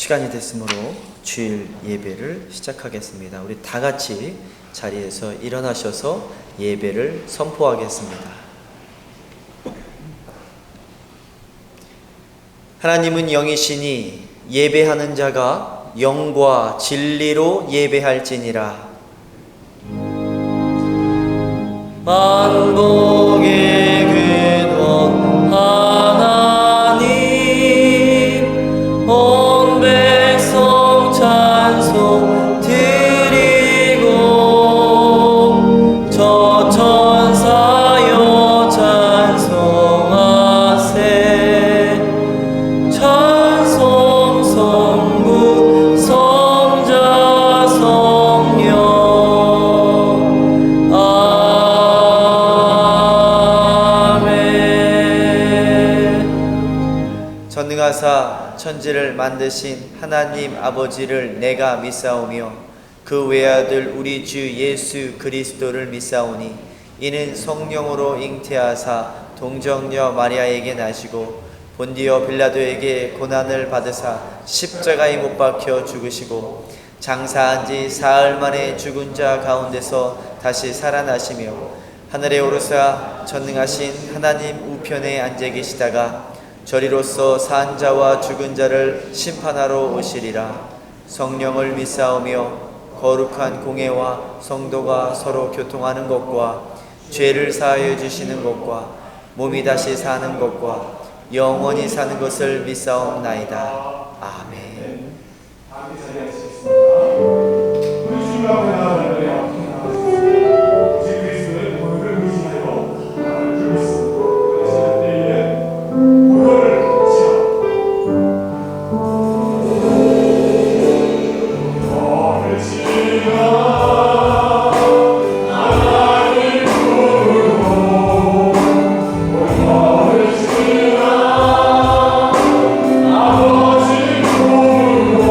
시간이 됐으므로 주일 예배를 시작하겠습니다. 우리 다 같이 자리에서 일어나셔서 예배를 선포하겠습니다. 하나님은 영이시니 예배하는 자가 영과 진리로 예배할지니라. 만복의 근원 하나님, 온 백성 찬송 드리고 저 천사여 찬송하세. 찬송 성부 성자 성령 전능하사 천지를 만드신 하나님 아버지를 내가 믿사오며 그 외아들 우리 주 예수 그리스도를 믿사오니 이는 성령으로 잉태하사 동정녀 마리아에게 나시고 본디오 빌라도에게 고난을 받으사 십자가에 못 박혀 죽으시고 장사한 지 사흘 만에 죽은 자 가운데서 다시 살아나시며 하늘에 오르사 전능하신 하나님 우편에 앉아 계시다가 저리로서 산 자와 죽은 자를 심판하러 오시리라. 성령을 믿사오며 거룩한 공회와 성도가 서로 교통하는 것과 죄를 사하여 주시는 것과 몸이 다시 사는 것과 영원히 사는 것을 믿사옵나이다. 아멘. 아버지 부르고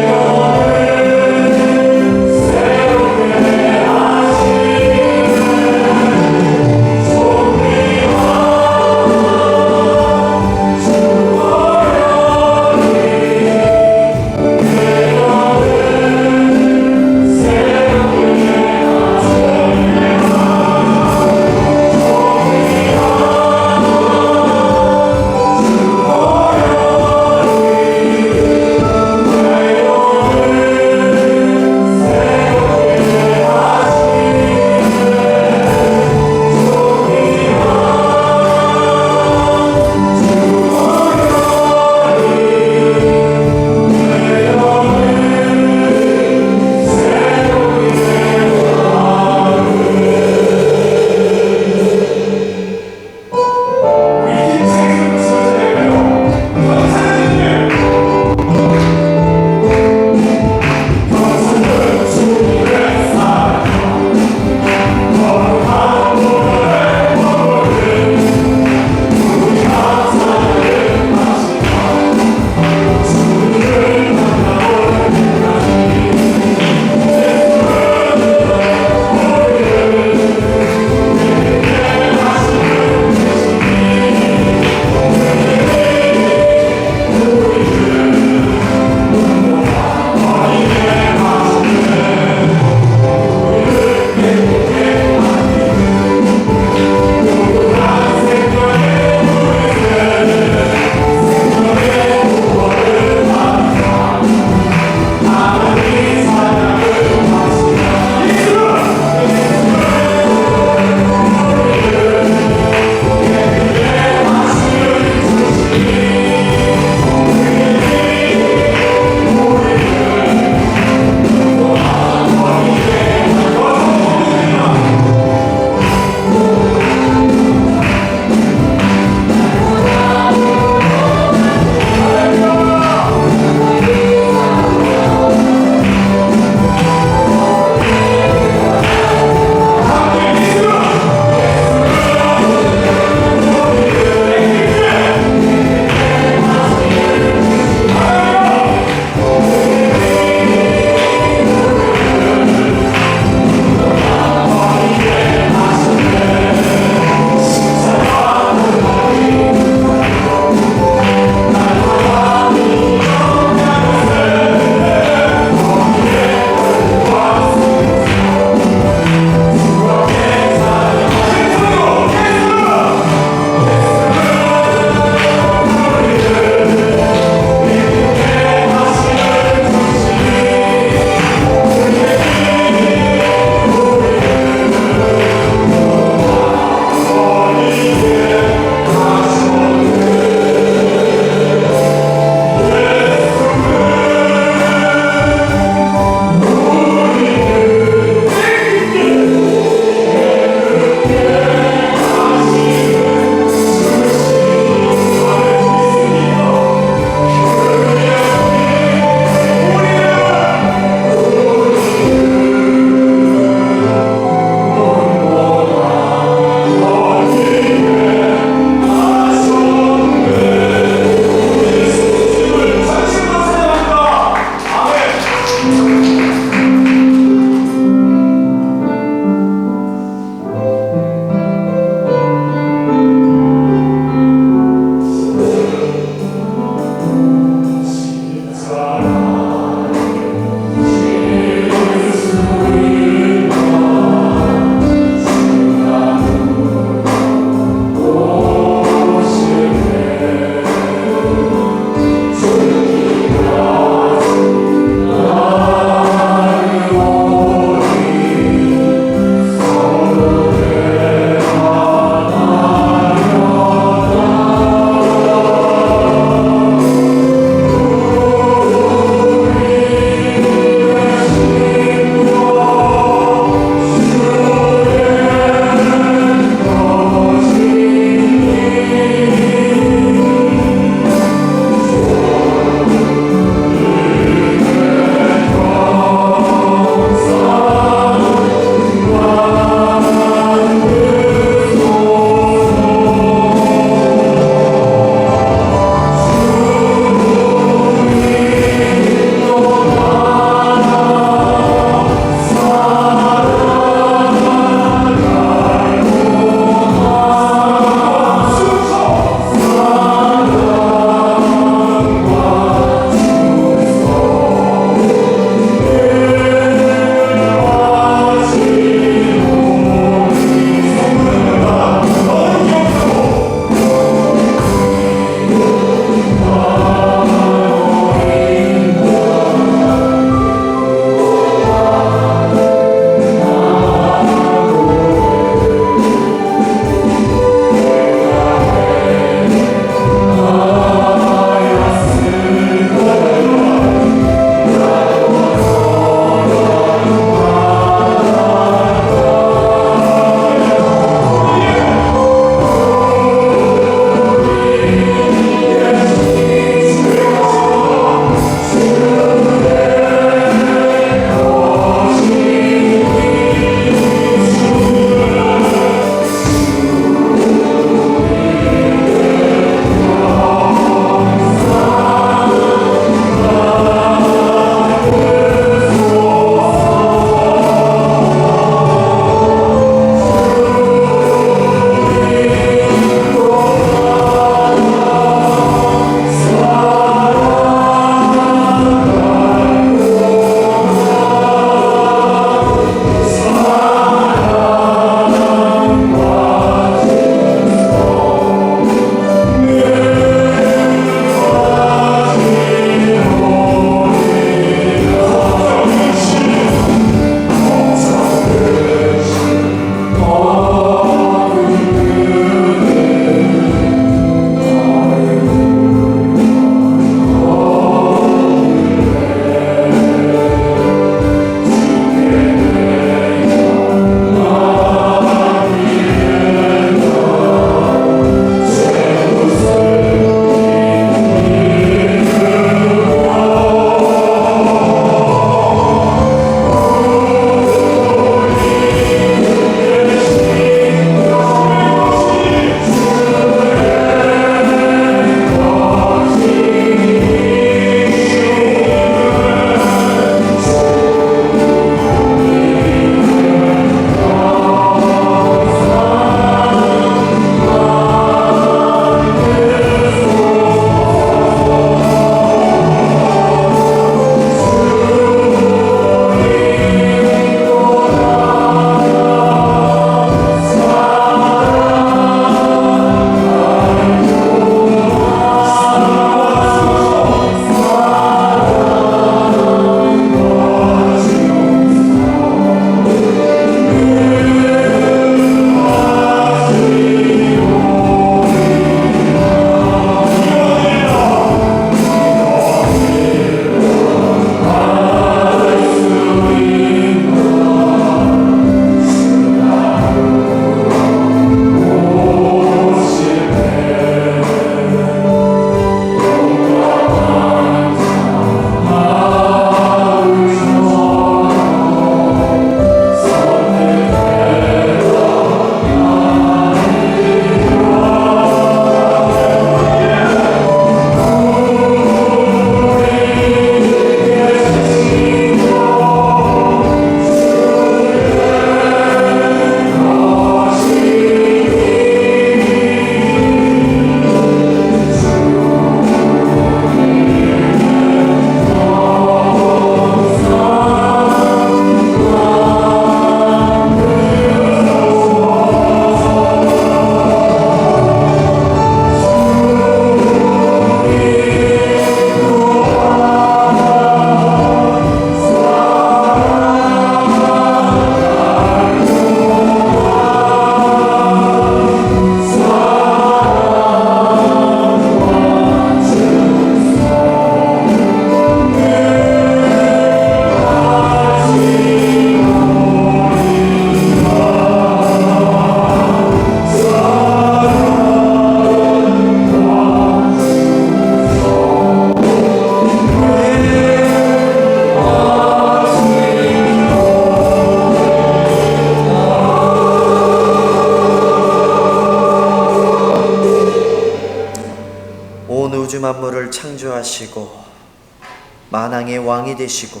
만왕의 왕이 되시고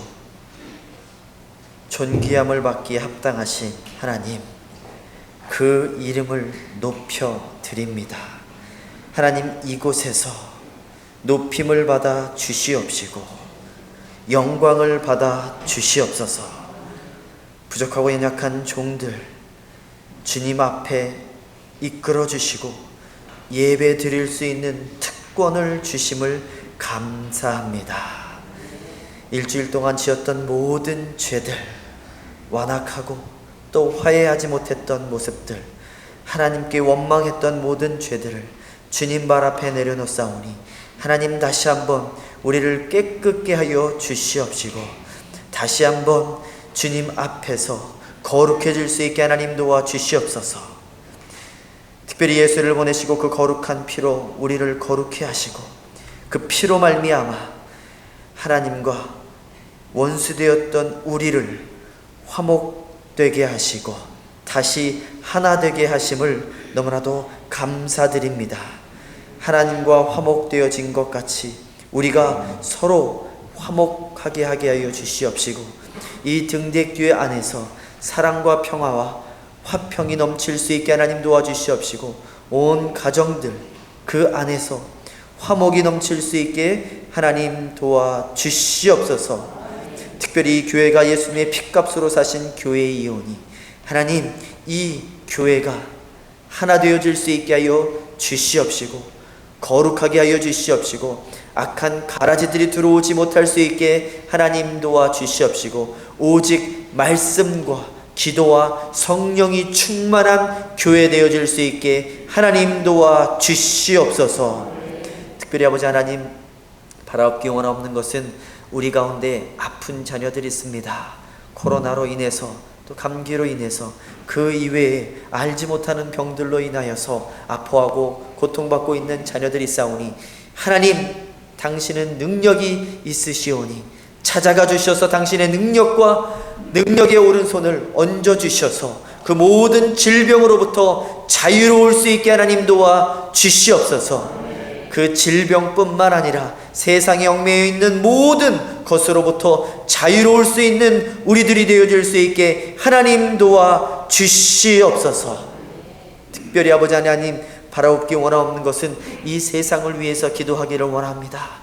존귀함을 받기에 합당하신 하나님, 그 이름을 높여 드립니다. 하나님, 이곳에서 높임을 받아 주시옵시고 영광을 받아 주시옵소서. 부족하고 연약한 종들 주님 앞에 이끌어 주시고 예배 드릴 수 있는 특권을 주심을 감사합니다. 일주일 동안 지었던 모든 죄들, 완악하고 또 화해하지 못했던 모습들, 하나님께 원망했던 모든 죄들을 주님 발 앞에 내려놓사오니 하나님, 다시 한번 우리를 깨끗게 하여 주시옵시고 다시 한번 주님 앞에서 거룩해질 수 있게 하나님 도와 주시옵소서. 특별히 예수를 보내시고 그 거룩한 피로 우리를 거룩해 하시고 그 피로 말미암아 하나님과 원수되었던 우리를 화목되게 하시고 다시 하나 되게 하심을 너무나도 감사드립니다. 하나님과 화목되어진 것 같이 우리가 서로 화목하게 하게 하여 주시옵시고 이 등대교회 안에서 사랑과 평화와 화평이 넘칠 수 있게 하나님 도와주시옵시고 온 가정들 그 안에서 화목이 넘칠 수 있게 하나님 도와주시옵소서. 특별히 이 교회가 예수님의 핏값으로 사신 교회이오니 하나님, 이 교회가 하나 되어질 수 있게 하여 주시옵시고 거룩하게 하여 주시옵시고 악한 가라지들이 들어오지 못할 수 있게 하나님 도와주시옵시고 오직 말씀과 기도와 성령이 충만한 교회 되어질 수 있게 하나님 도와주시옵소서. 특별히 아버지 하나님, 바라옵기 원하옵는 것은 우리 가운데 아픈 자녀들이 있습니다. 코로나로 인해서 또 감기로 인해서 그 이외에 알지 못하는 병들로 인하여서 아파하고 고통받고 있는 자녀들이 있사오니 하나님, 당신은 능력이 있으시오니 찾아가 주셔서 당신의 능력의 오른손을 얹어 주셔서 그 모든 질병으로부터 자유로울 수 있게 하나님 도와 주시옵소서. 그 질병뿐만 아니라 세상에 얽매여 있는 모든 것으로부터 자유로울 수 있는 우리들이 되어질 수 있게 하나님 도와 주시옵소서. 특별히 아버지 하나님, 바라옵기 원하옵는 것은 이 세상을 위해서 기도하기를 원합니다.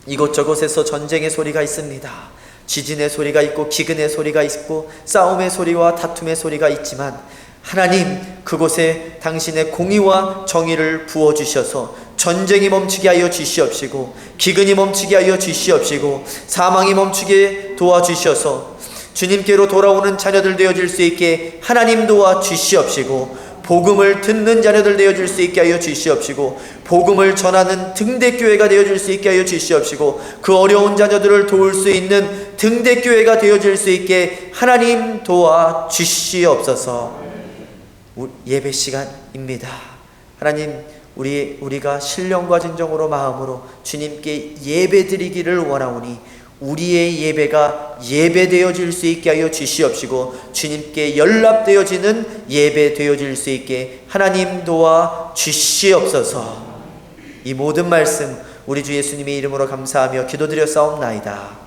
이곳저곳에서 전쟁의 소리가 있습니다. 지진의 소리가 있고 기근의 소리가 있고 싸움의 소리와 다툼의 소리가 있지만 하나님, 그곳에 당신의 공의와 정의를 부어주셔서 전쟁이 멈추게 하여 주시옵시고 기근이 멈추게 하여 주시옵시고 사망이 멈추게 도와주셔서 주님께로 돌아오는 자녀들 되어질 수 있게 하나님 도와주시옵시고 복음을 듣는 자녀들 되어질 수 있게 하여 주시옵시고 복음을 전하는 등대교회가 되어질 수 있게 하여 주시옵시고 그 어려운 자녀들을 도울 수 있는 등대교회가 되어질 수 있게 하나님 도와주시옵소서. 예배 시간입니다. 하나님, 우리가 신령과 진정으로 마음으로 주님께 예배 드리기를 원하오니 우리의 예배가 예배되어질 수 있게 하여 주시옵시고 주님께 연락되어지는 예배되어질 수 있게 하나님 도와 주시옵소서. 이 모든 말씀 우리 주 예수님의 이름으로 감사하며 기도드려 싸움나이다.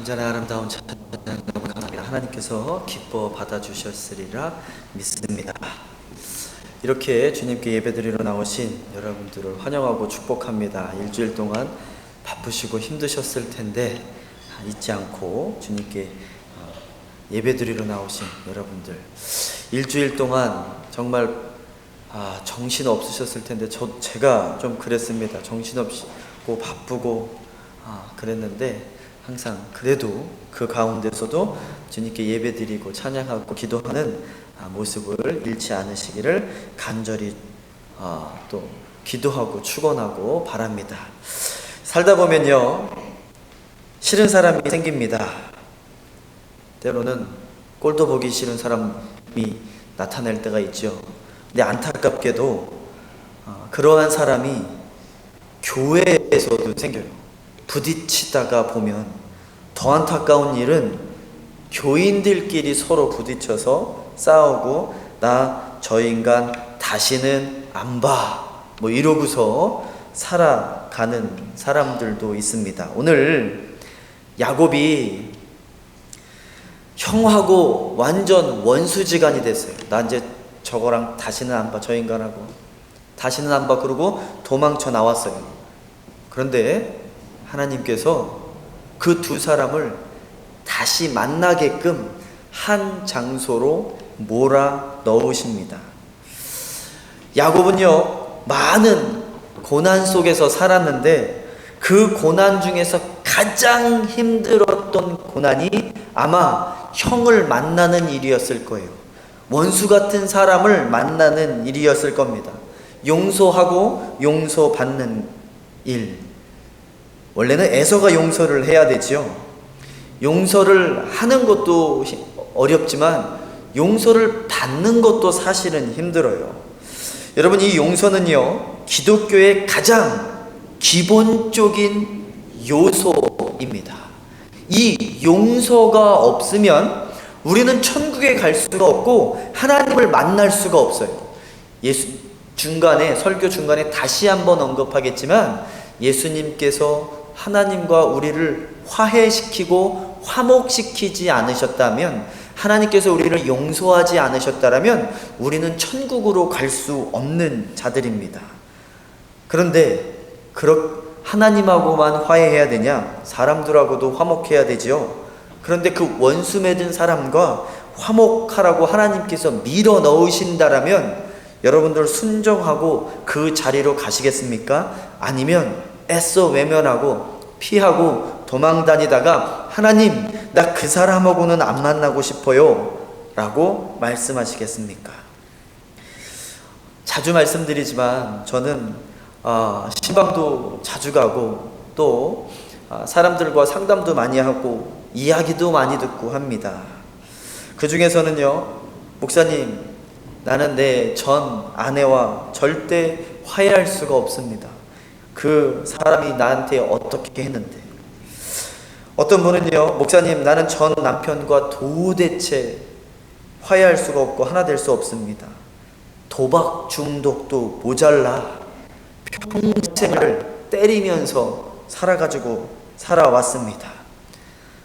언제나 아름다운 찬양 너무 감사합니다. 하나님께서 기뻐 받아주셨으리라 믿습니다. 이렇게 주님께 예배드리러 나오신 여러분들을 환영하고 축복합니다. 일주일 동안 바쁘시고 힘드셨을 텐데 잊지 않고 주님께 예배드리러 나오신 여러분들, 일주일 동안 정말 정신 없으셨을 텐데 제가 좀 그랬습니다. 정신없고 바쁘고 그랬는데 항상 그래도 그 가운데서도 주님께 예배드리고 찬양하고 기도하는 모습을 잃지 않으시기를 간절히 또 기도하고 축원하고 바랍니다. 살다 보면요, 싫은 사람이 생깁니다. 때로는 꼴도 보기 싫은 사람이 나타날 때가 있죠. 근데 안타깝게도 그러한 사람이 교회에서도 생겨요. 부딪히다가 보면 더 안타까운 일은 교인들끼리 서로 부딪혀서 싸우고 저 인간 다시는 안 봐 뭐 이러고서 살아가는 사람들도 있습니다. 오늘 야곱이 형하고 완전 원수지간이 됐어요. 나 이제 저거랑 다시는 안 봐, 저 인간하고 다시는 안 봐, 그러고 도망쳐 나왔어요. 그런데 하나님께서 그 두 사람을 다시 만나게끔 한 장소로 몰아 넣으십니다. 야곱은요, 많은 고난 속에서 살았는데 그 고난 중에서 가장 힘들었던 고난이 아마 형을 만나는 일이었을 거예요. 원수 같은 사람을 만나는 일이었을 겁니다. 용서하고 용서받는 일. 원래는 에서가 용서를 해야 되지요. 용서를 하는 것도 어렵지만 용서를 받는 것도 사실은 힘들어요. 여러분, 이 용서는요, 기독교의 가장 기본적인 요소입니다. 이 용서가 없으면 우리는 천국에 갈 수가 없고 하나님을 만날 수가 없어요. 설교 중간에 다시 한번 언급하겠지만, 예수님께서 하나님과 우리를 화해시키고 화목시키지 않으셨다면, 하나님께서 우리를 용서하지 않으셨다면 우리는 천국으로 갈 수 없는 자들입니다. 그런데 하나님하고만 화해해야 되냐? 사람들하고도 화목해야 되지요. 그런데 그 원수 맺은 사람과 화목하라고 하나님께서 밀어 넣으신다라면 여러분들 순종하고 그 자리로 가시겠습니까? 아니면 애써 외면하고 피하고 도망 다니다가 하나님, 나 그 사람하고는 안 만나고 싶어요 라고 말씀하시겠습니까? 자주 말씀드리지만 저는 신방도 자주 가고 또 사람들과 상담도 많이 하고 이야기도 많이 듣고 합니다. 그 중에서는요, 목사님, 나는 내 전 아내와 절대 화해할 수가 없습니다. 그 사람이 나한테 어떻게 했는데. 어떤 분은요, 목사님, 나는 전 남편과 도대체 화해할 수가 없고 하나 될 수 없습니다. 도박 중독도 모자라 평생을 때리면서 살아왔습니다.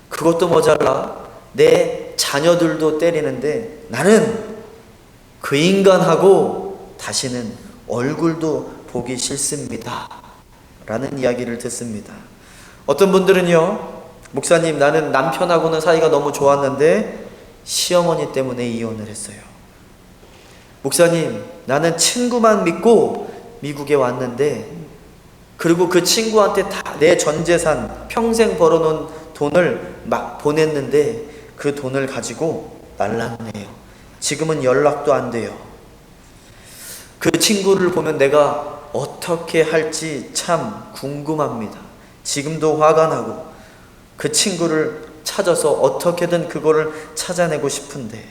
그것도 모자라 내 자녀들도 때리는데 나는 그 인간하고 다시는 얼굴도 보기 싫습니다 라는 이야기를 듣습니다. 어떤 분들은요, 목사님, 나는 남편하고는 사이가 너무 좋았는데 시어머니 때문에 이혼을 했어요. 목사님, 나는 친구만 믿고 미국에 왔는데 그리고 그 친구한테 다 내 전 재산 평생 벌어놓은 돈을 막 보냈는데 그 돈을 가지고 날랐네요. 지금은 연락도 안 돼요. 그 친구를 보면 내가 어떻게 할지 참 궁금합니다. 지금도 화가 나고 그 친구를 찾아서 어떻게든 그거를 찾아내고 싶은데,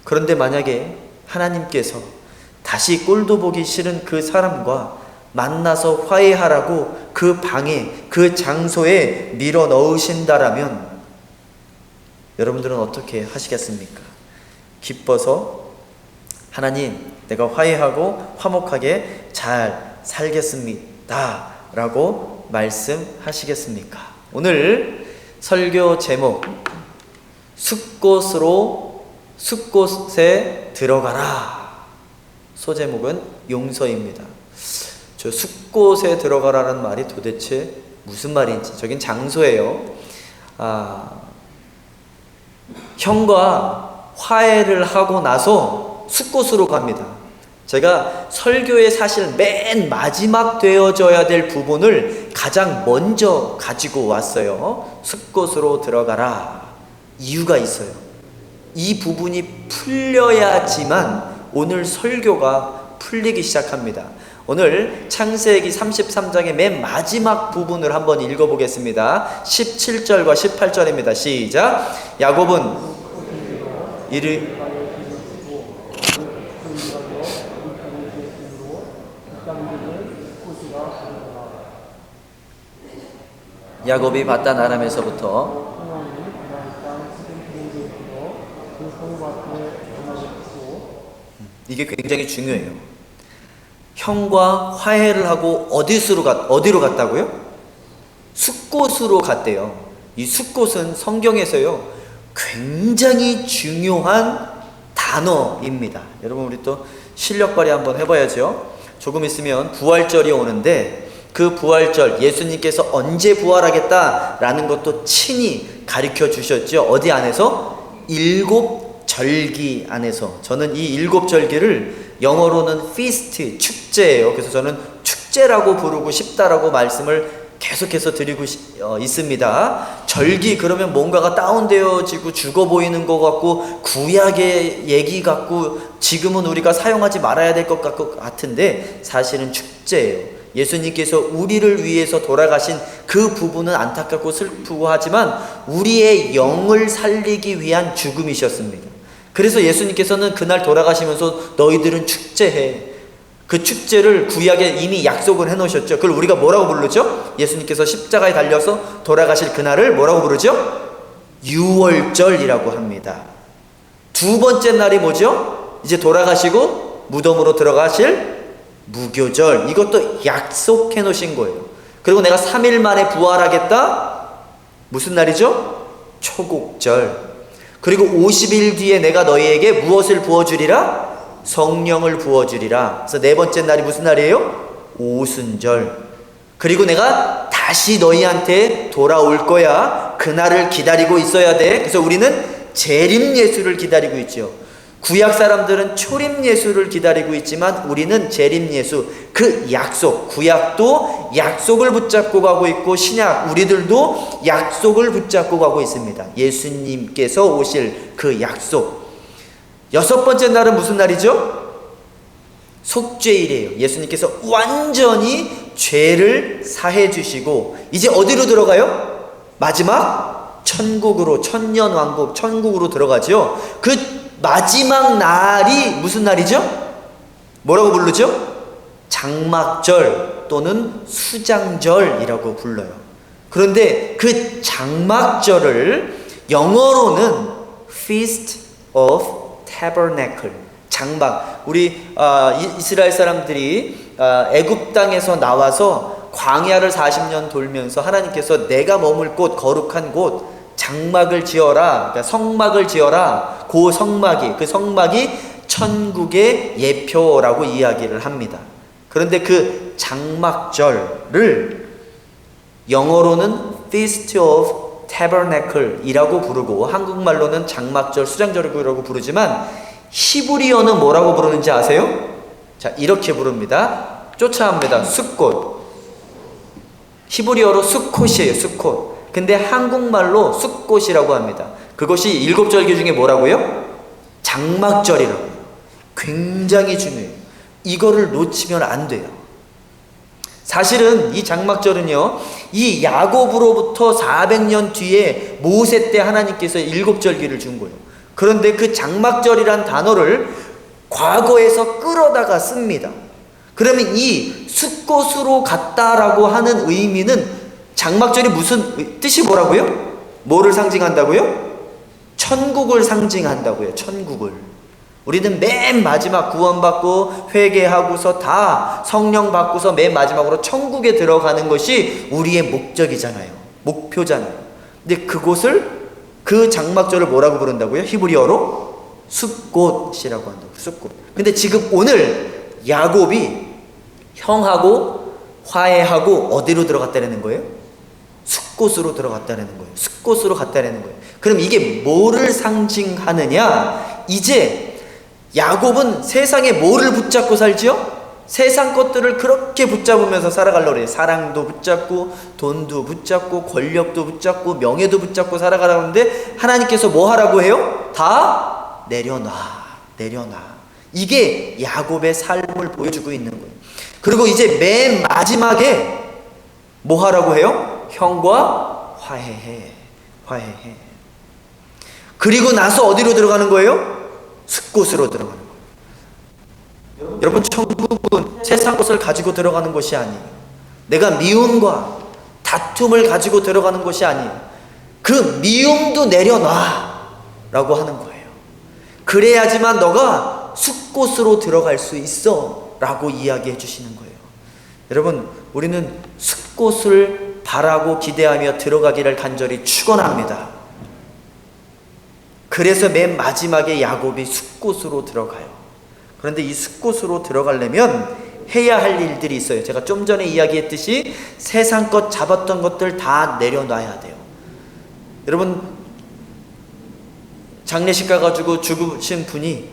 그런데 만약에 하나님께서 다시 꼴도 보기 싫은 그 사람과 만나서 화해하라고 그 방에, 그 장소에 밀어 넣으신다라면 여러분들은 어떻게 하시겠습니까? 기뻐서 하나님, 내가 화해하고 화목하게 잘 살겠습니다 라고 말씀하시겠습니까? 오늘 설교 제목, 숲곳에 들어가라. 소제목은 용서입니다. 저 숲곳에 들어가라는 말이 도대체 무슨 말인지, 저긴 장소예요. 형과 화해를 하고 나서 숲곳으로 갑니다. 제가 설교에 사실 맨 마지막 되어져야 될 부분을 가장 먼저 가지고 왔어요. 숲곳으로 들어가라. 이유가 있어요. 이 부분이 풀려야지만 오늘 설교가 풀리기 시작합니다. 오늘 창세기 33장의 맨 마지막 부분을 한번 읽어보겠습니다. 17절과 18절입니다. 시작. 야곱은 야곱이 밧단 아람에서부터 이게 굉장히 중요해요. 형과 화해를 하고 어디로 갔다고요? 숲곳으로 갔대요. 이 숲곳은 성경에서요 굉장히 중요한 단어입니다. 여러분, 우리 또 실력 발휘 한번 해봐야죠. 조금 있으면 부활절이 오는데 그 부활절, 예수님께서 언제 부활하겠다라는 것도 친히 가르쳐 주셨죠. 어디 안에서? 7절기 안에서. 저는 이 7절기를 영어로는 feast, 축제예요. 그래서 저는 축제라고 부르고 싶다라고 말씀을 계속해서 드리고 있습니다. 절기 그러면 뭔가가 다운되어지고 죽어 보이는 것 같고 구약의 얘기 같고 지금은 우리가 사용하지 말아야 될 것 같은데 사실은 축제예요. 예수님께서 우리를 위해서 돌아가신 그 부분은 안타깝고 슬프고 하지만 우리의 영을 살리기 위한 죽음이셨습니다. 그래서 예수님께서는 그날 돌아가시면서 너희들은 축제해. 그 축제를 구약에 이미 약속을 해놓으셨죠. 그걸 우리가 뭐라고 부르죠? 예수님께서 십자가에 달려서 돌아가실 그날을 뭐라고 부르죠? 유월절이라고 합니다. 두 번째 날이 뭐죠? 이제 돌아가시고 무덤으로 들어가실 무교절. 이것도 약속해 놓으신 거예요. 그리고 내가 3일 만에 부활하겠다? 무슨 날이죠? 초국절. 그리고 50일 뒤에 내가 너희에게 무엇을 부어주리라? 성령을 부어주리라. 그래서 네 번째 날이 무슨 날이에요? 오순절. 그리고 내가 다시 너희한테 돌아올 거야. 그날을 기다리고 있어야 돼. 그래서 우리는 재림 예수를 기다리고 있죠. 구약 사람들은 초림 예수를 기다리고 있지만 우리는 재림 예수, 그 약속, 구약도 약속을 붙잡고 가고 있고 신약, 우리들도 약속을 붙잡고 가고 있습니다. 예수님께서 오실 그 약속. 여섯 번째 날은 무슨 날이죠? 속죄일이에요. 예수님께서 완전히 죄를 사해 주시고 이제 어디로 들어가요? 마지막 천국으로, 천년왕국 천국으로 들어가죠. 그 마지막 날이 무슨 날이죠? 뭐라고 부르죠? 장막절 또는 수장절이라고 불러요. 그런데 그 장막절을 영어로는 Feast of Tabernacle, 장막. 우리 이스라엘 사람들이 애굽 땅에서 나와서 광야를 40년 돌면서 하나님께서 내가 머물 곳, 거룩한 곳 장막을 지어라, 그러니까 성막을 지어라. 그 성막이 천국의 예표라고 이야기를 합니다. 그런데 그 장막절을 영어로는 Feast of Tabernacle 이라고 부르고 한국말로는 장막절, 수장절이라고 부르지만 히브리어는 뭐라고 부르는지 아세요? 자, 이렇게 부릅니다. 쫓아합니다. 숲곳. 히브리어로 수콧이에요. 수콧. 근데 한국말로 숲곳이라고 합니다. 그것이 7절기 중에 뭐라고요? 장막절이라고요. 굉장히 중요해요. 이거를 놓치면 안 돼요. 사실은 이 장막절은요, 이 야곱으로부터 400년 뒤에 모세 때 하나님께서 7절기를 준 거예요. 그런데 그 장막절이란 단어를 과거에서 끌어다가 씁니다. 그러면 이 숲곳으로 갔다라고 하는 의미는 장막절이 무슨 뜻이 뭐라고요? 뭐를 상징한다고요? 천국을 상징한다고요. 천국을. 우리는 맨 마지막 구원받고 회개하고서 다 성령 받고서 맨 마지막으로 천국에 들어가는 것이 우리의 목적이잖아요. 목표잖아요. 근데 그곳을, 그 장막절을 뭐라고 부른다고요? 히브리어로 숫곳이라고 한다고. 숫곳. 근데 지금 오늘 야곱이 형하고 화해하고 어디로 들어갔다는 거예요? 숫곳으로 들어갔다는 거예요. 숫곳으로 갔다는 거예요. 그럼 이게 뭐를 상징하느냐? 이제 야곱은 세상에 뭐를 붙잡고 살지요? 세상 것들을 그렇게 붙잡으면서 살아가려고 그래요. 사랑도 붙잡고, 돈도 붙잡고, 권력도 붙잡고, 명예도 붙잡고 살아가라고 하는데, 하나님께서 뭐 하라고 해요? 다 내려놔. 이게 야곱의 삶을 보여주고 있는 거예요. 그리고 이제 맨 마지막에 뭐 하라고 해요? 형과 화해해. 그리고 나서 어디로 들어가는 거예요? 숫곳으로 들어가는 거예요. 여러분, 천국은 세상 것을 가지고 들어가는 곳이 아니에요. 내가 미움과 다툼을 가지고 들어가는 곳이 아니에요. 그 미움도 내려놔 라고 하는 거예요. 그래야지만 너가 숫곳으로 들어갈 수 있어 라고 이야기해 주시는 거예요. 여러분, 우리는 숫곳을 바라고 기대하며 들어가기를 간절히 축원합니다. 그래서 맨 마지막에 야곱이 숫곳으로 들어가요. 그런데 이 숫곳으로 들어가려면 해야 할 일들이 있어요. 제가 좀 전에 이야기했듯이 세상 것 잡았던 것들 다 내려놔야 돼요. 여러분, 장례식 가가지고 죽으신 분이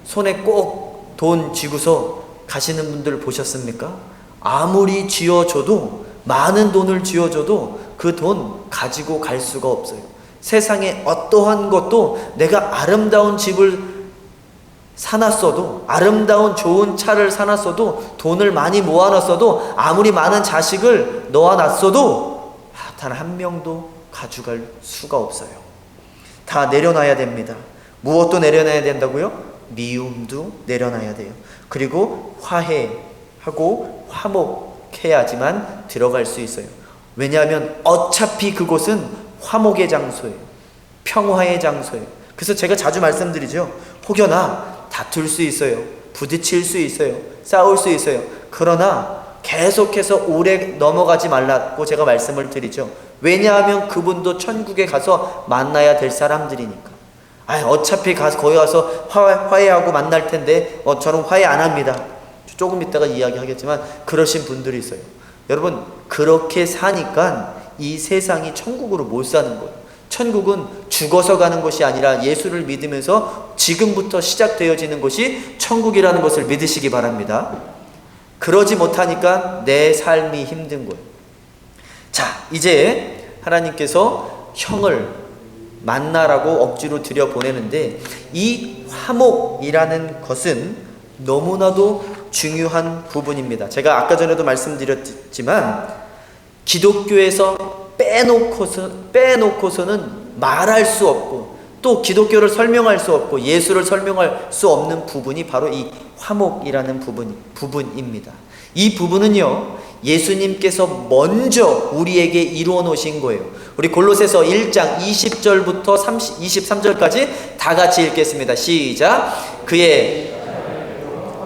손에 꼭 돈 쥐고서 가시는 분들 보셨습니까? 아무리 쥐어줘도, 많은 돈을 쥐어줘도 그 돈 가지고 갈 수가 없어요. 세상에 어떠한 것도 내가 아름다운 집을 사놨어도, 아름다운 좋은 차를 사놨어도, 돈을 많이 모아놨어도, 아무리 많은 자식을 놓아놨어도 단 한 명도 가져갈 수가 없어요. 다 내려놔야 됩니다. 무엇도 내려놔야 된다고요? 미움도 내려놔야 돼요. 그리고 화해하고 화목해야지만 들어갈 수 있어요. 왜냐하면 어차피 그곳은 화목의 장소예요. 평화의 장소예요. 그래서 제가 자주 말씀드리죠. 혹여나 다툴 수 있어요. 부딪힐 수 있어요. 싸울 수 있어요. 그러나 계속해서 오래 넘어가지 말라고 제가 말씀을 드리죠. 왜냐하면 그분도 천국에 가서 만나야 될 사람들이니까. 어차피 거기 가서 화해하고 만날 텐데 저는 화해 안 합니다. 조금 이따가 이야기하겠지만 그러신 분들이 있어요. 여러분, 그렇게 사니까 이 세상이 천국으로 못 사는 거예요. 천국은 죽어서 가는 것이 아니라 예수를 믿으면서 지금부터 시작되어지는 것이 천국이라는 것을 믿으시기 바랍니다. 그러지 못하니까 내 삶이 힘든 거예요. 자, 이제 하나님께서 형을 만나라고 억지로 들여보내는데, 이 화목이라는 것은 너무나도 중요한 부분입니다. 제가 아까 전에도 말씀드렸지만 기독교에서 빼놓고서는 말할 수 없고, 또 기독교를 설명할 수 없고 예수를 설명할 수 없는 부분이 바로 이 화목이라는 부분입니다. 이 부분은요, 예수님께서 먼저 우리에게 이루어 놓으신 거예요. 우리 골로새서 1장 20절부터 23절까지 다 같이 읽겠습니다. 시작. 그의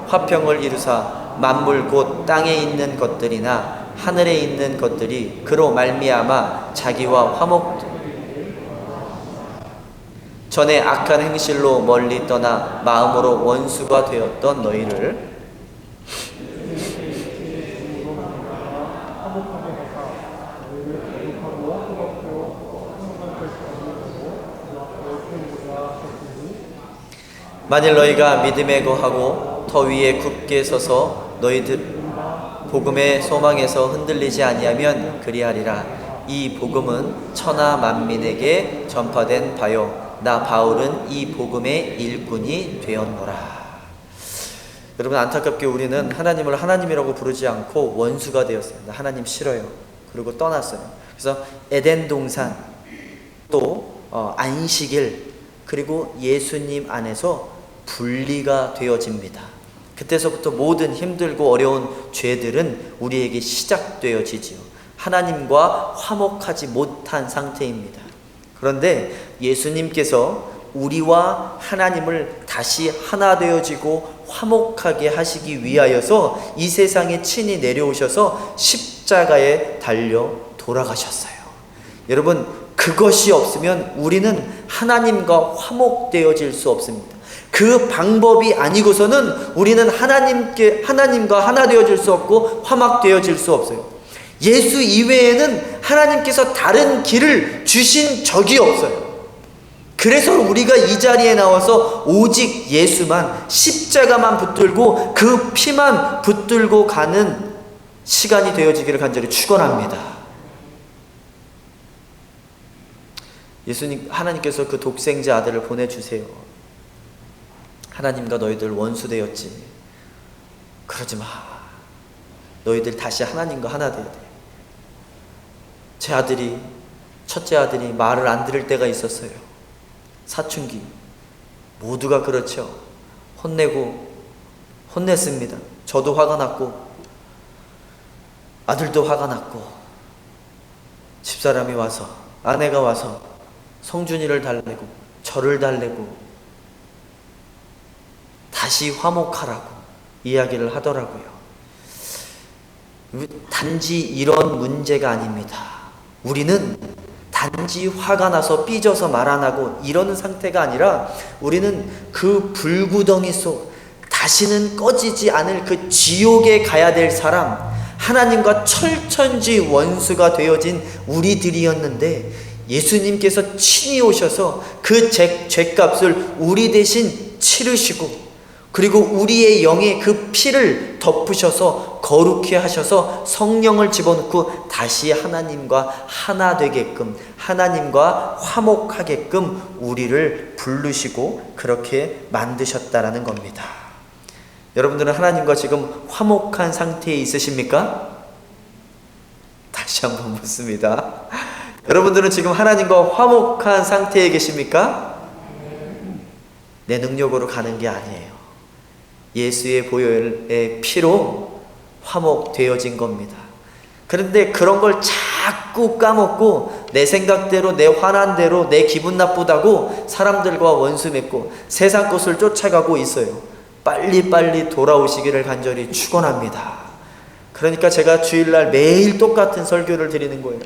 화평을 이루사 만물 곧 땅에 있는 것들이나 하늘에 있는 것들이 그로 말미암아 자기와 화목, 전에 악한 행실로 멀리 떠나 마음으로 원수가 되었던 너희를 만일 너희가 믿음에 거하고 더 위에 굳게 서서 너희들 복음의 소망에서 흔들리지 아니하면 그리하리라. 이 복음은 천하 만민에게 전파된 바요 나 바울은 이 복음의 일꾼이 되었노라. 여러분, 안타깝게 우리는 하나님을 하나님이라고 부르지 않고 원수가 되었어요. 나 하나님 싫어요. 그리고 떠났어요. 그래서 에덴 동산, 또 안식일, 그리고 예수님 안에서 분리가 되어집니다. 그때서부터 모든 힘들고 어려운 죄들은 우리에게 시작되어지지요. 하나님과 화목하지 못한 상태입니다. 그런데 예수님께서 우리와 하나님을 다시 하나 되어지고 화목하게 하시기 위하여서 이 세상에 친히 내려오셔서 십자가에 달려 돌아가셨어요. 여러분, 그것이 없으면 우리는 하나님과 화목되어질 수 없습니다. 그 방법이 아니고서는 우리는 하나님과 하나 되어질 수 없고 화목되어질 수 없어요. 예수 이외에는 하나님께서 다른 길을 주신 적이 없어요. 그래서 우리가 이 자리에 나와서 오직 예수만, 십자가만 붙들고 그 피만 붙들고 가는 시간이 되어지기를 간절히 축원합니다. 하나님께서 그 독생자 아들을 보내주세요. 하나님과 너희들 원수 되었지. 그러지 마. 너희들 다시 하나님과 하나 되어야 돼. 제 아들이, 첫째 아들이 말을 안 들을 때가 있었어요. 사춘기. 모두가 그렇죠. 혼냈습니다. 저도 화가 났고, 아들도 화가 났고, 집사람이 와서, 아내가 와서 성준이를 달래고, 저를 달래고, 다시 화목하라고 이야기를 하더라고요. 단지 이런 문제가 아닙니다. 우리는 단지 화가 나서 삐져서 말 안 하고 이러는 상태가 아니라 우리는 그 불구덩이 속 다시는 꺼지지 않을 그 지옥에 가야 될 사람, 하나님과 철천지 원수가 되어진 우리들이었는데 예수님께서 친히 오셔서 그 죄값을 우리 대신 치르시고, 그리고 우리의 영에 그 피를 덮으셔서 거룩히 하셔서 성령을 집어넣고 다시 하나님과 하나 되게끔, 하나님과 화목하게끔 우리를 부르시고 그렇게 만드셨다라는 겁니다. 여러분들은 하나님과 지금 화목한 상태에 있으십니까? 다시 한번 묻습니다. 여러분들은 지금 하나님과 화목한 상태에 계십니까? 내 능력으로 가는 게 아니에요. 예수의 보혈의 피로 화목되어진 겁니다. 그런데 그런 걸 자꾸 까먹고 내 생각대로, 내 화난 대로, 내 기분 나쁘다고 사람들과 원수 맺고 세상 것을 쫓아가고 있어요. 빨리빨리 돌아오시기를 간절히 축원합니다. 그러니까 제가 주일날 매일 똑같은 설교를 드리는 거예요.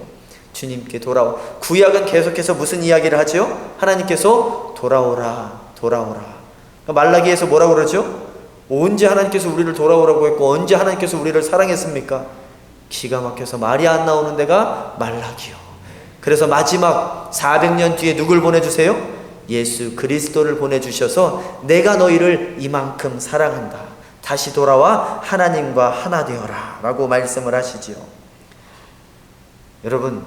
주님께 돌아오. 구약은 계속해서 무슨 이야기를 하죠? 하나님께서 돌아오라, 돌아오라. 말라기에서 뭐라고 그러죠? 언제 하나님께서 우리를 돌아오라고 했고 언제 하나님께서 우리를 사랑했습니까? 기가 막혀서 말이 안 나오는 데가 말라기요. 그래서 마지막 400년 뒤에 누굴 보내주세요? 예수 그리스도를 보내주셔서 내가 너희를 이만큼 사랑한다. 다시 돌아와 하나님과 하나 되어라 라고 말씀을 하시지요. 여러분,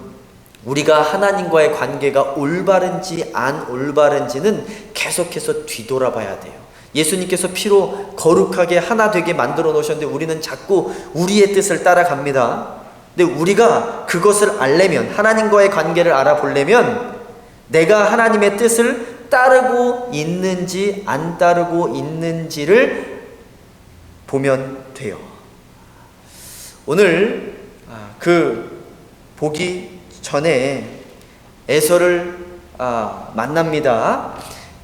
우리가 하나님과의 관계가 올바른지 안 올바른지는 계속해서 뒤돌아봐야 돼요. 예수님께서 피로 거룩하게 하나 되게 만들어 놓으셨는데 우리는 자꾸 우리의 뜻을 따라갑니다. 근데 우리가 그것을 알려면, 하나님과의 관계를 알아보려면 내가 하나님의 뜻을 따르고 있는지 안 따르고 있는지를 보면 돼요. 오늘 보기 전에 에서를 만납니다.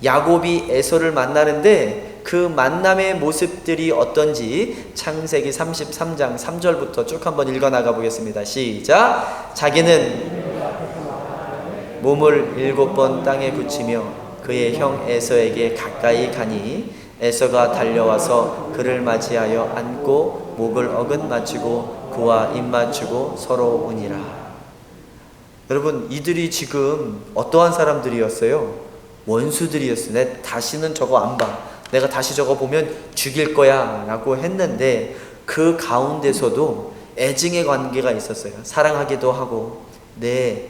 야곱이 에서를 만나는데 그 만남의 모습들이 어떤지 창세기 33장 3절부터 쭉 한번 읽어나가 보겠습니다. 시작. 자기는 몸을 7번 땅에 붙이며 그의 형 에서에게 가까이 가니 에서가 달려와서 그를 맞이하여 안고 목을 어긋 맞추고 그와 입 맞추고 서로 우니라. 여러분, 이들이 지금 어떠한 사람들이었어요? 원수들이었어요. 내 다시는 저거 안 봐. 내가 다시 저거 보면 죽일 거야 라고 했는데 그 가운데서도 애증의 관계가 있었어요. 사랑하기도 하고 내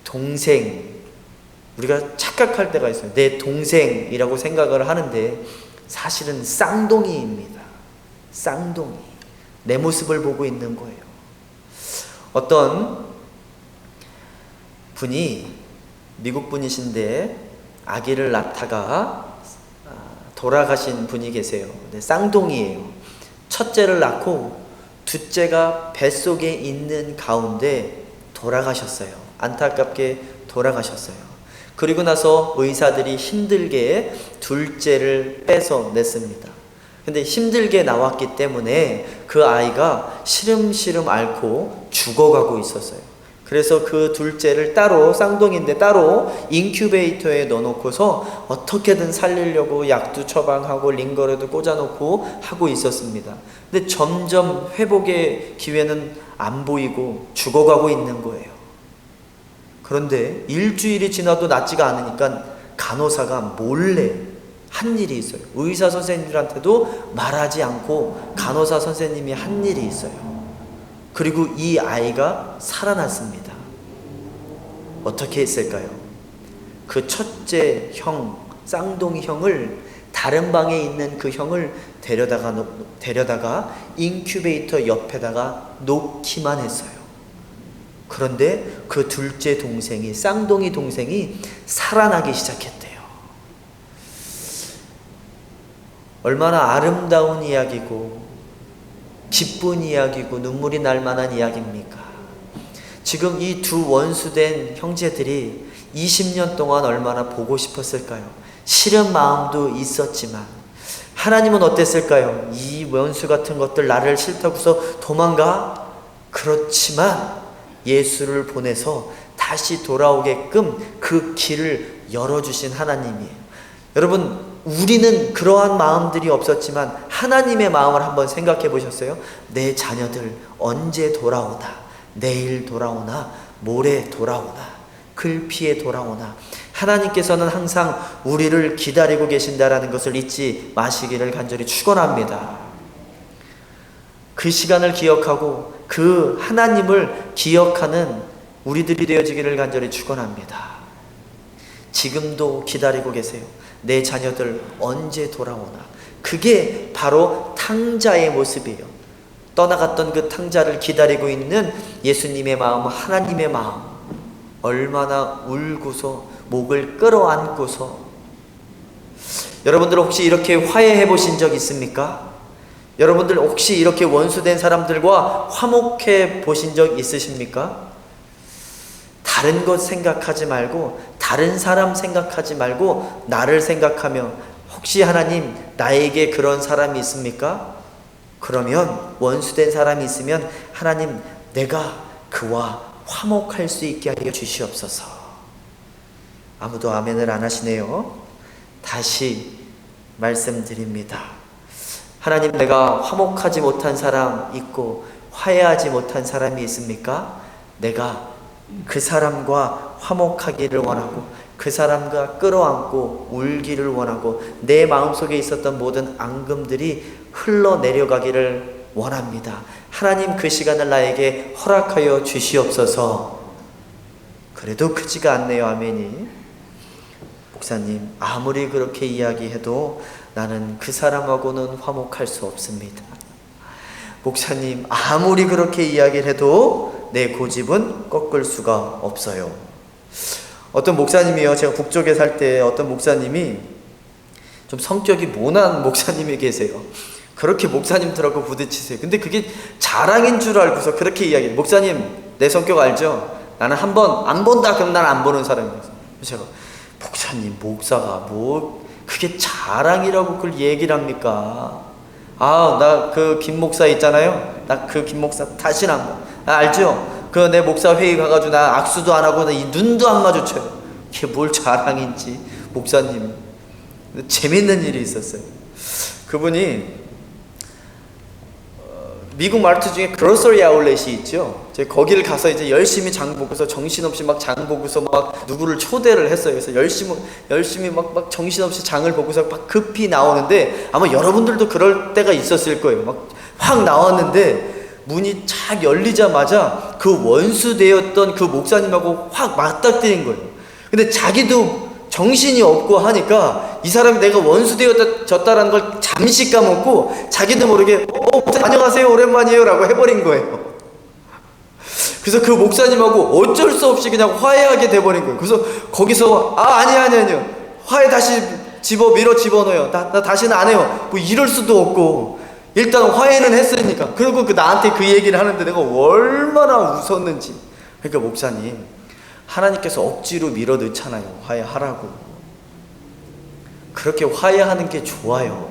동생, 우리가 착각할 때가 있어요. 내 동생이라고 생각을 하는데 사실은 쌍둥이입니다. 쌍둥이. 내 모습을 보고 있는 거예요. 어떤 분이 미국 분이신데 아기를 낳다가 돌아가신 분이 계세요. 네, 쌍둥이에요. 첫째를 낳고 둘째가 뱃속에 있는 가운데 돌아가셨어요. 안타깝게 돌아가셨어요. 그리고 나서 의사들이 힘들게 둘째를 뺏어냈습니다. 근데 힘들게 나왔기 때문에 그 아이가 시름시름 앓고 죽어가고 있었어요. 그래서 그 둘째를 따로, 쌍둥이인데 따로 인큐베이터에 넣어놓고서 어떻게든 살리려고 약도 처방하고 링거에도 꽂아놓고 하고 있었습니다. 근데 점점 회복의 기회는 안 보이고 죽어가고 있는 거예요. 그런데 일주일이 지나도 낫지가 않으니까 간호사가 몰래 한 일이 있어요. 의사 선생님들한테도 말하지 않고 간호사 선생님이 한 일이 있어요. 그리고 이 아이가 살아났습니다. 어떻게 했을까요? 그 첫째 형, 쌍둥이 형을, 다른 방에 있는 그 형을 데려다가 인큐베이터 옆에다가 놓기만 했어요. 그런데 그 둘째 동생이, 쌍둥이 동생이 살아나기 시작했대요. 얼마나 아름다운 이야기고 기쁜 이야기고 눈물이 날 만한 이야기입니까? 지금 이 두 원수된 형제들이 20년 동안 얼마나 보고 싶었을까요? 싫은 마음도 있었지만 하나님은 어땠을까요? 이 원수 같은 것들 나를 싫다고서 도망가? 그렇지만 예수를 보내서 다시 돌아오게끔 그 길을 열어주신 하나님이에요. 여러분, 우리는 그러한 마음들이 없었지만 하나님의 마음을 한번 생각해 보셨어요? 내 자녀들 언제 돌아오나? 내일 돌아오나? 모레 돌아오나? 글피에 돌아오나? 하나님께서는 항상 우리를 기다리고 계신다라는 것을 잊지 마시기를 간절히 축원합니다. 그 시간을 기억하고 그 하나님을 기억하는 우리들이 되어지기를 간절히 축원합니다. 지금도 기다리고 계세요. 내 자녀들 언제 돌아오나? 그게 바로 탕자의 모습이에요. 떠나갔던 그 탕자를 기다리고 있는 예수님의 마음, 하나님의 마음. 얼마나 울고서 목을 끌어안고서. 여러분들 혹시 이렇게 화해해 보신 적 있습니까? 여러분들 혹시 이렇게 원수된 사람들과 화목해 보신 적 있으십니까? 다른 것 생각하지 말고, 다른 사람 생각하지 말고 나를 생각하며, 혹시 하나님 나에게 그런 사람이 있습니까? 그러면 원수된 사람이 있으면 하나님 내가 그와 화목할 수 있게 하여 주시옵소서. 아무도 아멘을 안 하시네요. 다시 말씀드립니다. 하나님, 내가 화목하지 못한 사람 있고 화해하지 못한 사람이 있습니까? 내가 그 사람과 화목하기를 원하고 그 사람과 끌어안고 울기를 원하고 내 마음속에 있었던 모든 앙금들이 흘러내려가기를 원합니다. 하나님, 그 시간을 나에게 허락하여 주시옵소서. 그래도 크지가 않네요. 아멘이. 목사님, 아무리 그렇게 이야기해도 나는 그 사람하고는 화목할 수 없습니다. 목사님, 아무리 그렇게 이야기를 해도 내 고집은 꺾을 수가 없어요. 어떤 목사님이요, 제가 북쪽에 살 때 어떤 목사님이 좀 성격이 모난 목사님이 계세요. 그렇게 목사님들하고 부딪히세요. 근데 그게 자랑인 줄 알고서 그렇게 이야기해요. 목사님, 내 성격 알죠? 나는 한 번 안 본다 그럼 난 안 보는 사람이에요. 제가, 목사님, 목사가 뭐 그게 자랑이라고 그걸 얘기를 합니까? 아, 나 그 김 목사 있잖아요. 나 그 김 목사 다시는 안 봐. 알죠? 그 내 목사 회의 가가지고 나 악수도 안 하고 이 눈도 안 마주쳐요. 이게 뭘 자랑인지. 목사님, 재밌는 일이 있었어요. 그분이 미국 마트 중에 그로서리 아울렛이 있죠. 제가 거기를 가서 이제 열심히 장 보고서 정신없이 막 장 보고서 막 누구를 초대를 했어요. 그래서 열심히 막 정신없이 장을 보고서 막 급히 나오는데 아마 여러분들도 그럴 때가 있었을 거예요. 막 확 나왔는데 문이 착 열리자마자 그 원수되었던 그 목사님하고 확 맞닥뜨린 거예요. 근데 자기도 정신이 없고 하니까 이 사람이 내가 원수되어졌다라는 걸 잠시 까먹고 자기도 모르게 목사님 안녕하세요 오랜만이에요 라고 해버린 거예요. 그래서 그 목사님하고 어쩔 수 없이 그냥 화해하게 돼버린 거예요. 그래서 거기서 아니요 화해 다시 밀어 집어넣어요. 나 다시는 안 해요. 뭐 이럴 수도 없고 일단 화해는 했으니까. 그리고 나한테 그 얘기를 하는데 내가 얼마나 웃었는지. 그러니까 목사님, 하나님께서 억지로 밀어 넣잖아요. 화해하라고. 그렇게 화해하는 게 좋아요.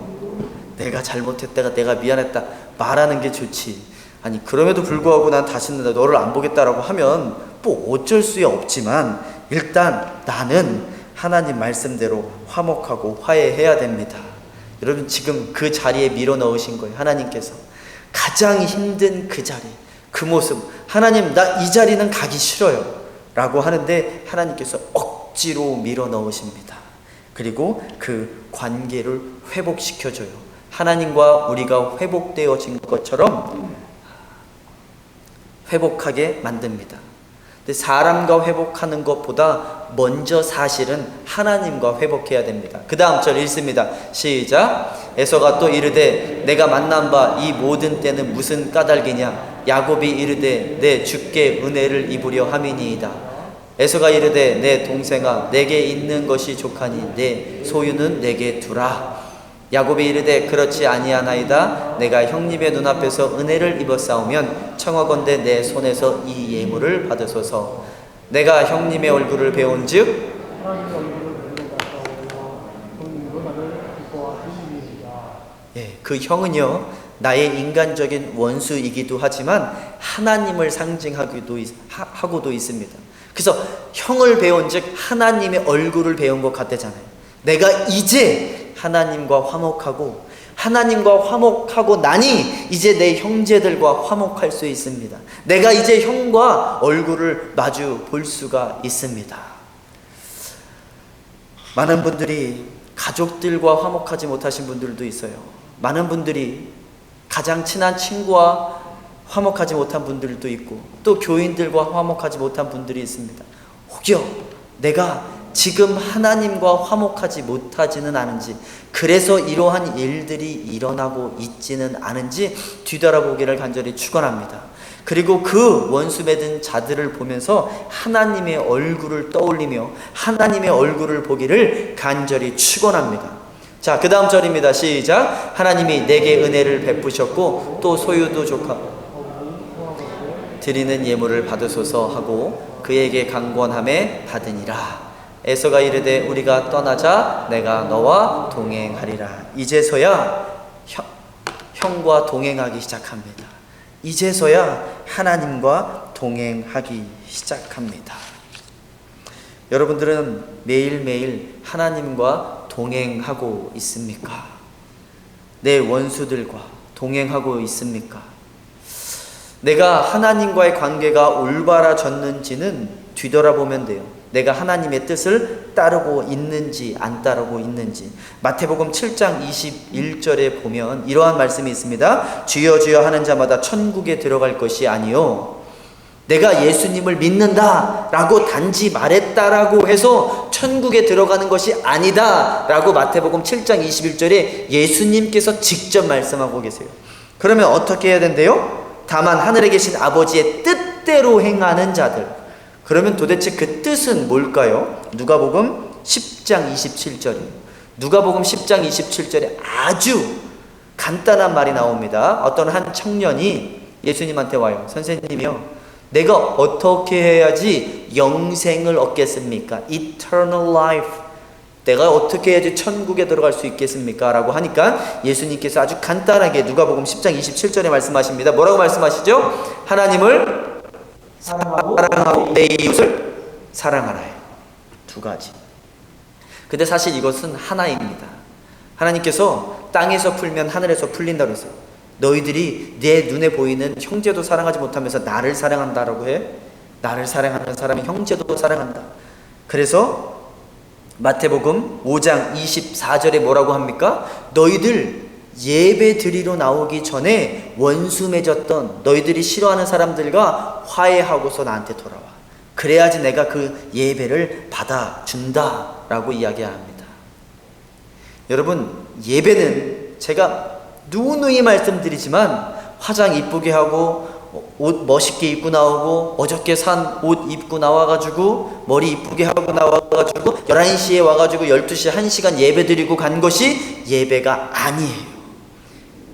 내가 잘못했다가 내가 미안했다 말하는 게 좋지. 아니 그럼에도 불구하고 난 다시는 너를 안 보겠다라고 하면 뭐 어쩔 수 없지만 일단 나는 하나님 말씀대로 화목하고 화해해야 됩니다. 여러분 지금 그 자리에 밀어 넣으신 거예요. 하나님께서 가장 힘든 그 자리, 그 모습, 하나님 나 이 자리는 가기 싫어요 라고 하는데 하나님께서 억지로 밀어 넣으십니다. 그리고 그 관계를 회복시켜줘요. 하나님과 우리가 회복되어진 것처럼 회복하게 만듭니다. 근데 사람과 회복하는 것보다 먼저 사실은 하나님과 회복해야 됩니다. 그 다음 절 읽습니다. 시작. 에서가 또 이르되 내가 만난 바 이 모든 때는 무슨 까닭이냐. 야곱이 이르되 내 주께 은혜를 입으려 함이니이다. 에서가 이르되 내 동생아 내게 있는 것이 족하니 내 소유는 내게 두라. 야곱이 이르되 그렇지 아니하나이다. 내가 형님의 눈앞에서 은혜를 입었사오면 청하건대 내 손에서 이 예물을 받으소서. 내가 형님의 얼굴을 배운즉 그 형은요 나의 인간적인 원수이기도 하지만 하나님을 상징하기도 하고도 있습니다. 그래서 형을 배운즉 하나님의 얼굴을 배운 것 같대잖아요. 내가 이제 하나님과 화목하고 나니 이제 내 형제들과 화목할 수 있습니다. 내가 이제 형과 얼굴을 마주 볼 수가 있습니다. 많은 분들이 가족들과 화목하지 못하신 분들도 있어요. 많은 분들이 가장 친한 친구와 화목하지 못한 분들도 있고 또 교인들과 화목하지 못한 분들이 있습니다. 혹여 내가 지금 하나님과 화목하지 못하지는 않은지, 그래서 이러한 일들이 일어나고 있지는 않은지 뒤돌아보기를 간절히 축원합니다. 그리고 그 원수 맺은 자들을 보면서 하나님의 얼굴을 떠올리며 하나님의 얼굴을 보기를 간절히 축원합니다. 자, 그 다음 절입니다. 시작. 하나님이 내게 은혜를 베푸셨고 또 소유도 조카 드리는 예물을 받으소서 하고 그에게 강권함에 받으니라. 에서가 이르되 우리가 떠나자 내가 너와 동행하리라. 이제서야 형과 동행하기 시작합니다. 이제서야 하나님과 동행하기 시작합니다. 여러분들은 매일매일 하나님과 동행하고 있습니까? 내 원수들과 동행하고 있습니까? 내가 하나님과의 관계가 올바라졌는지는 뒤돌아보면 돼요. 내가 하나님의 뜻을 따르고 있는지 안 따르고 있는지. 마태복음 7장 21절에 보면 이러한 말씀이 있습니다. 주여 주여 하는 자마다 천국에 들어갈 것이 아니요 내가 예수님을 믿는다 라고 단지 말했다라고 해서 천국에 들어가는 것이 아니다 라고 마태복음 7장 21절에 예수님께서 직접 말씀하고 계세요. 그러면 어떻게 해야 된대요? 다만 하늘에 계신 아버지의 뜻대로 행하는 자들. 그러면 도대체 그 뜻은 뭘까요? 누가복음 10장 27절이에요. 누가복음 10장 27절에 아주 간단한 말이 나옵니다. 어떤 한 청년이 예수님한테 와요. 선생님이요, 내가 어떻게 해야지 영생을 얻겠습니까? Eternal life. 내가 어떻게 해야지 천국에 들어갈 수 있겠습니까? 라고 하니까 예수님께서 아주 간단하게 누가복음 10장 27절에 말씀하십니다. 뭐라고 말씀하시죠? 하나님을 사랑하고 내 이웃을 사랑하라. 두 가지. 근데 사실 이것은 하나입니다. 하나님께서 땅에서 풀면 하늘에서 풀린다고 했어요. 너희들이 내 눈에 보이는 형제도 사랑하지 못하면서 나를 사랑한다라고 해. 나를 사랑하는 사람이 형제도 사랑한다. 그래서 마태복음 5장 24절에 뭐라고 합니까? 너희들 예배 드리러 나오기 전에 원수 맺었던 너희들이 싫어하는 사람들과 화해하고서 나한테 돌아와. 그래야지 내가 그 예배를 받아준다 라고 이야기합니다. 여러분, 예배는 제가 누누이 말씀드리지만 화장 이쁘게 하고 옷 멋있게 입고 나오고 어저께 산 옷 입고 나와가지고 머리 이쁘게 하고 나와가지고 11시에 와가지고 12시에 1시간 예배 드리고 간 것이 예배가 아니에요.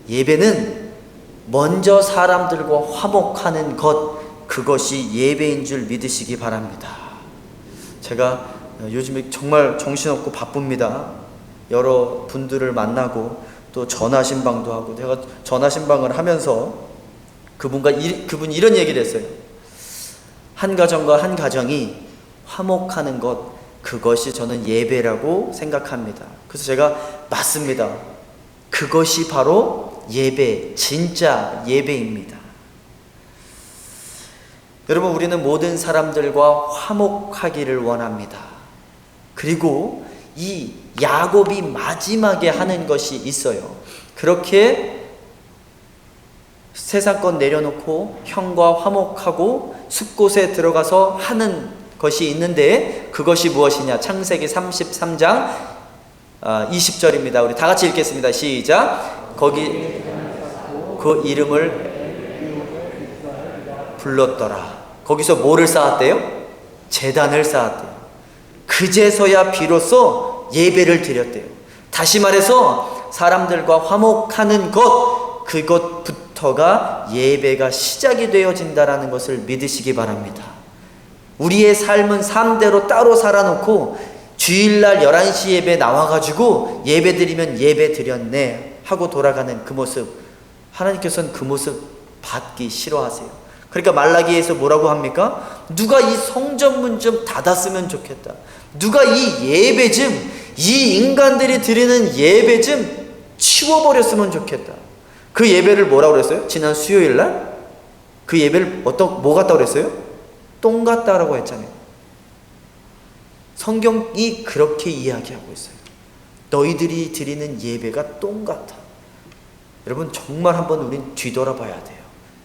예배는 먼저 사람들과 화목하는 것, 그것이 예배인 줄 믿으시기 바랍니다. 제가 요즘에 정말 정신없고 바쁩니다. 여러 분들을 만나고 또 전화신방도 하고, 제가 전화신방을 하면서 그분이 이런 얘기를 했어요. 한 가정과 한 가정이 화목하는 것, 그것이 저는 예배라고 생각합니다. 그래서 제가 맞습니다. 그것이 바로 예배, 진짜 예배입니다. 여러분, 우리는 모든 사람들과 화목하기를 원합니다. 그리고 이 야곱이 마지막에 하는 것이 있어요. 그렇게 세상 것 내려놓고 형과 화목하고 숲곳에 들어가서 하는 것이 있는데, 그것이 무엇이냐? 창세기 33장 20절입니다. 우리 다 같이 읽겠습니다. 시작. 거기 그 이름을 불렀더라. 거기서 뭐를 쌓았대요? 제단을 쌓았대요. 그제서야 비로소 예배를 드렸대요. 다시 말해서 사람들과 화목하는 것, 그것부터가 예배가 시작이 되어진다라는 것을 믿으시기 바랍니다. 우리의 삶은 삶대로 따로 살아놓고 주일날 11시 예배 나와가지고 예배 드리면 예배 드렸네 하고 돌아가는 그 모습, 하나님께서는 그 모습 받기 싫어하세요. 그러니까 말라기에서 뭐라고 합니까? 누가 이 성전문 좀 닫았으면 좋겠다. 누가 이 예배 좀, 이 인간들이 드리는 예배 좀 치워버렸으면 좋겠다. 그 예배를 뭐라고 그랬어요? 지난 수요일날 그 예배를 뭐 같다고 그랬어요? 똥 같다라고 했잖아요. 성경이 그렇게 이야기하고 있어요. 너희들이 드리는 예배가 똥 같아. 여러분, 정말 한번 우린 뒤돌아봐야 돼요.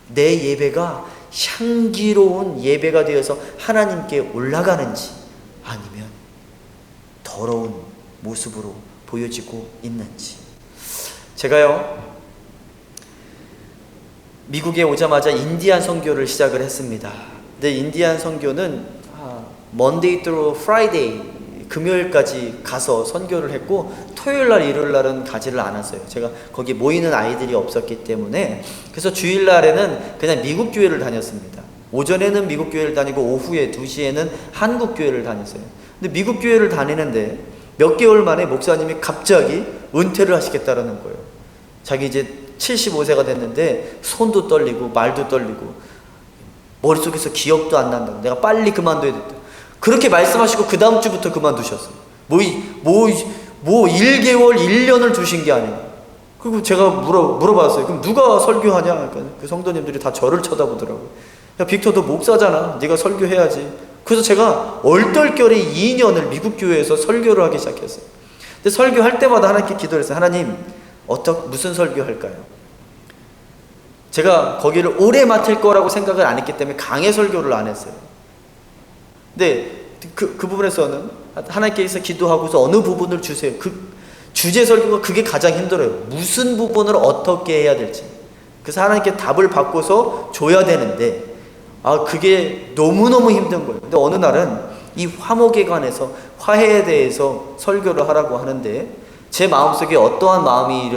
내 예배가 향기로운 예배가 되어서 하나님께 올라가는지, 아니면 더러운 모습으로 보여지고 있는지. 제가요, 미국에 오자마자 인디안 선교를 시작을 했습니다. 근데 인디안 선교는 Monday through Friday, 금요일까지 가서 선교를 했고, 토요일날 일요일날은 가지를 않았어요. 제가 거기 모이는 아이들이 없었기 때문에. 그래서 주일날에는 그냥 미국 교회를 다녔습니다. 오전에는 미국 교회를 다니고 오후에 2시에는 한국 교회를 다녔어요. 근데 미국 교회를 다니는데 몇 개월 만에 목사님이 갑자기 은퇴를 하시겠다라는 거예요. 자기 이제 75세가 됐는데 손도 떨리고 말도 떨리고 머릿속에서 기억도 안 난다고, 내가 빨리 그만둬야 됐다, 그렇게 말씀하시고 그 다음 주부터 그만두셨어요. 뭐 1개월, 1년을 두신 게 아니에요. 그리고 제가 물어봤어요. 그럼 누가 설교하냐? 그러니까 그 성도님들이 다 저를 쳐다보더라고요. 야, 빅터 너 목사잖아. 네가 설교해야지. 그래서 제가 얼떨결에 2년을 미국 교회에서 설교를 하기 시작했어요. 근데 설교할 때마다 하나님께 기도를 했어요. 하나님, 무슨 설교할까요? 제가 거기를 오래 맡을 거라고 생각을 안 했기 때문에 강해 설교를 안 했어요. 근데 그 부분에서는 하나님께서 기도하고서 어느 부분을 주세요. 그 주제 설교가 그게 가장 힘들어요. 무슨 부분을 어떻게 해야 될지. 그래서 하나님께 답을 받고서 줘야 되는데, 그게 너무너무 힘든 거예요. 근데 어느 날은 이 화목에 관해서, 화해에 대해서 설교를 하라고 하는데, 제 마음속에 어떠한 마음이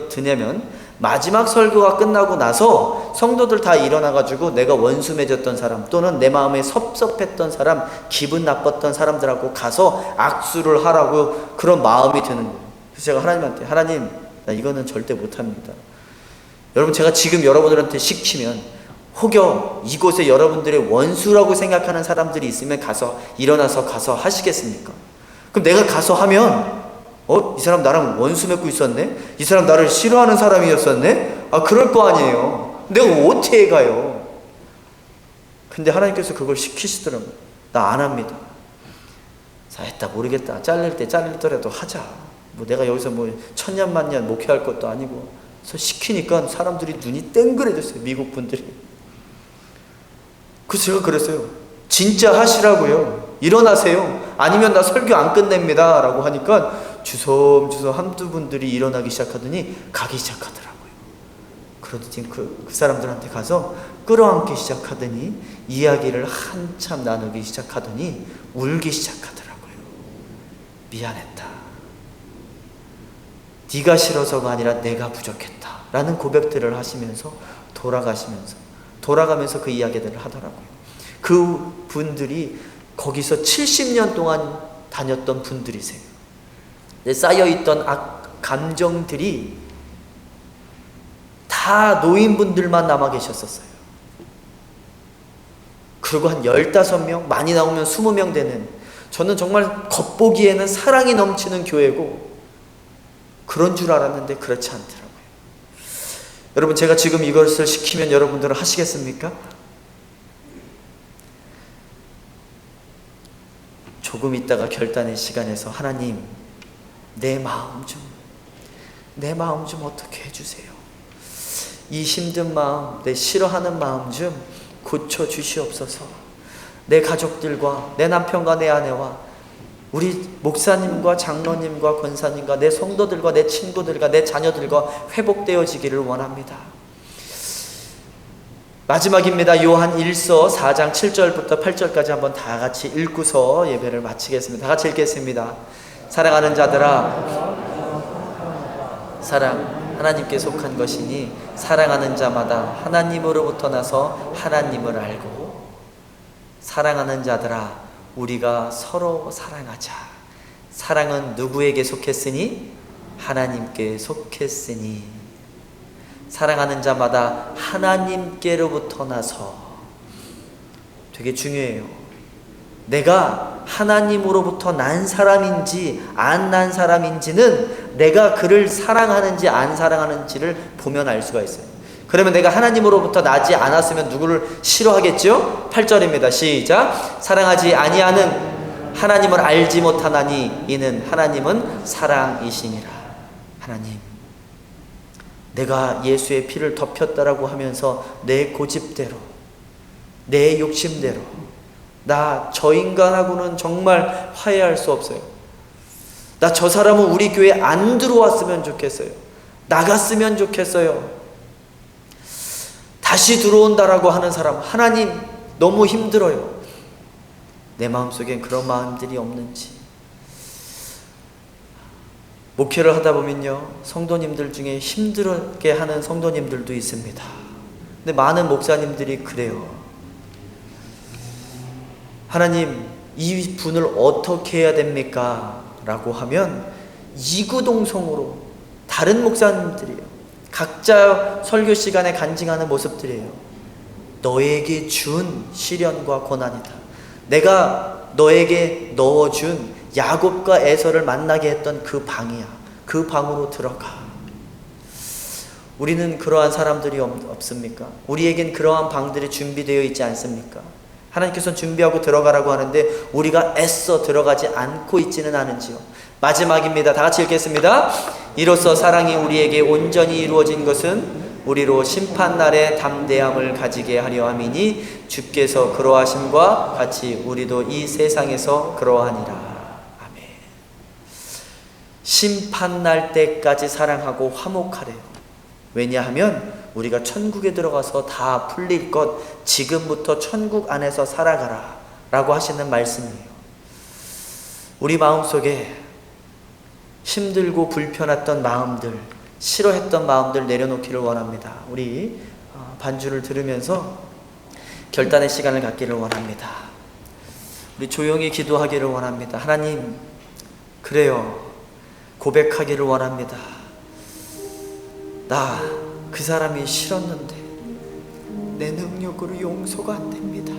드냐면, 마지막 설교가 끝나고 나서 성도들 다 일어나가지고 내가 원수 맺었던 사람, 또는 내 마음에 섭섭했던 사람, 기분 나빴던 사람들하고 가서 악수를 하라고 그런 마음이 드는 거예요. 그래서 제가 하나님한테, 하나님, 나 이거는 절대 못합니다. 여러분, 제가 지금 여러분들한테 시키면 혹여 이곳에 여러분들의 원수라고 생각하는 사람들이 있으면 일어나서 가서 하시겠습니까? 그럼 내가 가서 하면 이 사람 나랑 원수 맺고 있었네? 이 사람 나를 싫어하는 사람이었었네? 그럴 거 아니에요. 내가 어떻게 가요? 근데 하나님께서 그걸 시키시더라고요. 나 안 합니다. 했다, 모르겠다. 잘릴 때 잘리더라도 하자. 내가 여기서 천년만년 목회할 것도 아니고. 그래서 시키니까 사람들이 눈이 땡그레졌어요. 미국 분들이. 그래서 제가 그랬어요. 진짜 하시라고요. 일어나세요. 아니면 나 설교 안 끝냅니다. 라고 하니까 주섬주섬 한두 분들이 일어나기 시작하더니 가기 시작하더라고요. 그러더니 그 사람들한테 가서 끌어안기 시작하더니 이야기를 한참 나누기 시작하더니 울기 시작하더라고요. 미안했다. 네가 싫어서가 아니라 내가 부족했다. 라는 고백들을 하시면서 돌아가면서 그 이야기들을 하더라고요. 그 분들이 거기서 70년 동안 다녔던 분들이세요. 쌓여있던 감정들이 다 노인분들만 남아 계셨었어요. 그리고 한 15명, 많이 나오면 20명 되는, 저는 정말 겉보기에는 사랑이 넘치는 교회고 그런 줄 알았는데 그렇지 않더라고요. 여러분, 제가 지금 이것을 시키면 여러분들은 하시겠습니까? 조금 있다가 결단의 시간에서 하나님, 내 마음 좀 어떻게 해주세요. 이 힘든 마음, 내 싫어하는 마음 좀 고쳐주시옵소서. 내 가족들과 내 남편과 내 아내와 우리 목사님과 장로님과 권사님과 내 성도들과 내 친구들과 내 자녀들과 회복되어지기를 원합니다. 마지막입니다. 요한 1서 4장 7절부터 8절까지 한번 다 같이 읽고서 예배를 마치겠습니다. 다 같이 읽겠습니다. 사랑하는 자들아, 사랑 하나님께 속한 것이니 사랑하는 자마다 하나님으로부터 나서 하나님을 알고, 사랑하는 자들아, 우리가 서로 사랑하자. 사랑은 누구에게 속했으니? 하나님께 속했으니. 사랑하는 자마다 하나님께로부터 나서, 되게 중요해요. 내가 하나님으로부터 난 사람인지 안 난 사람인지는 내가 그를 사랑하는지 안 사랑하는지를 보면 알 수가 있어요. 그러면 내가 하나님으로부터 나지 않았으면 누구를 싫어하겠죠? 8절입니다. 시작. 사랑하지 아니하는 하나님을 알지 못하나니 이는 하나님은 사랑이시니라. 하나님, 내가 예수의 피를 덮였다라고 하면서 내 고집대로, 내 욕심대로, 저 인간하고는 정말 화해할 수 없어요. 저 사람은 우리 교회에 안 들어왔으면 좋겠어요. 나갔으면 좋겠어요. 다시 들어온다라고 하는 사람, 하나님 너무 힘들어요. 내 마음속엔 그런 마음들이 없는지. 목회를 하다 보면요, 성도님들 중에 힘들게 하는 성도님들도 있습니다. 근데 많은 목사님들이 그래요. 하나님, 이 분을 어떻게 해야 됩니까? 라고 하면 이구동성으로 다른 목사님들이요, 각자 설교 시간에 간증하는 모습들이에요. 너에게 준 시련과 고난이다. 내가 너에게 넣어준 야곱과 에서를 만나게 했던 그 방이야. 그 방으로 들어가. 우리는 그러한 사람들이 없습니까? 우리에겐 그러한 방들이 준비되어 있지 않습니까? 하나님께서는 준비하고 들어가라고 하는데 우리가 애써 들어가지 않고 있지는 않은지요. 마지막입니다. 다 같이 읽겠습니다. 이로써 사랑이 우리에게 온전히 이루어진 것은 우리로 심판날에 담대함을 가지게 하려 함이니 주께서 그러하심과 같이 우리도 이 세상에서 그러하니라. 아멘. 심판날 때까지 사랑하고 화목하래요. 왜냐하면 우리가 천국에 들어가서 다 풀릴 것, 지금부터 천국 안에서 살아가라 라고 하시는 말씀이에요. 우리 마음속에 힘들고 불편했던 마음들, 싫어했던 마음들 내려놓기를 원합니다. 우리 반주를 들으면서 결단의 시간을 갖기를 원합니다. 우리 조용히 기도하기를 원합니다. 하나님, 그래요, 고백하기를 원합니다. 나 그 사람이 싫었는데 내 능력으로 용서가 안 됩니다.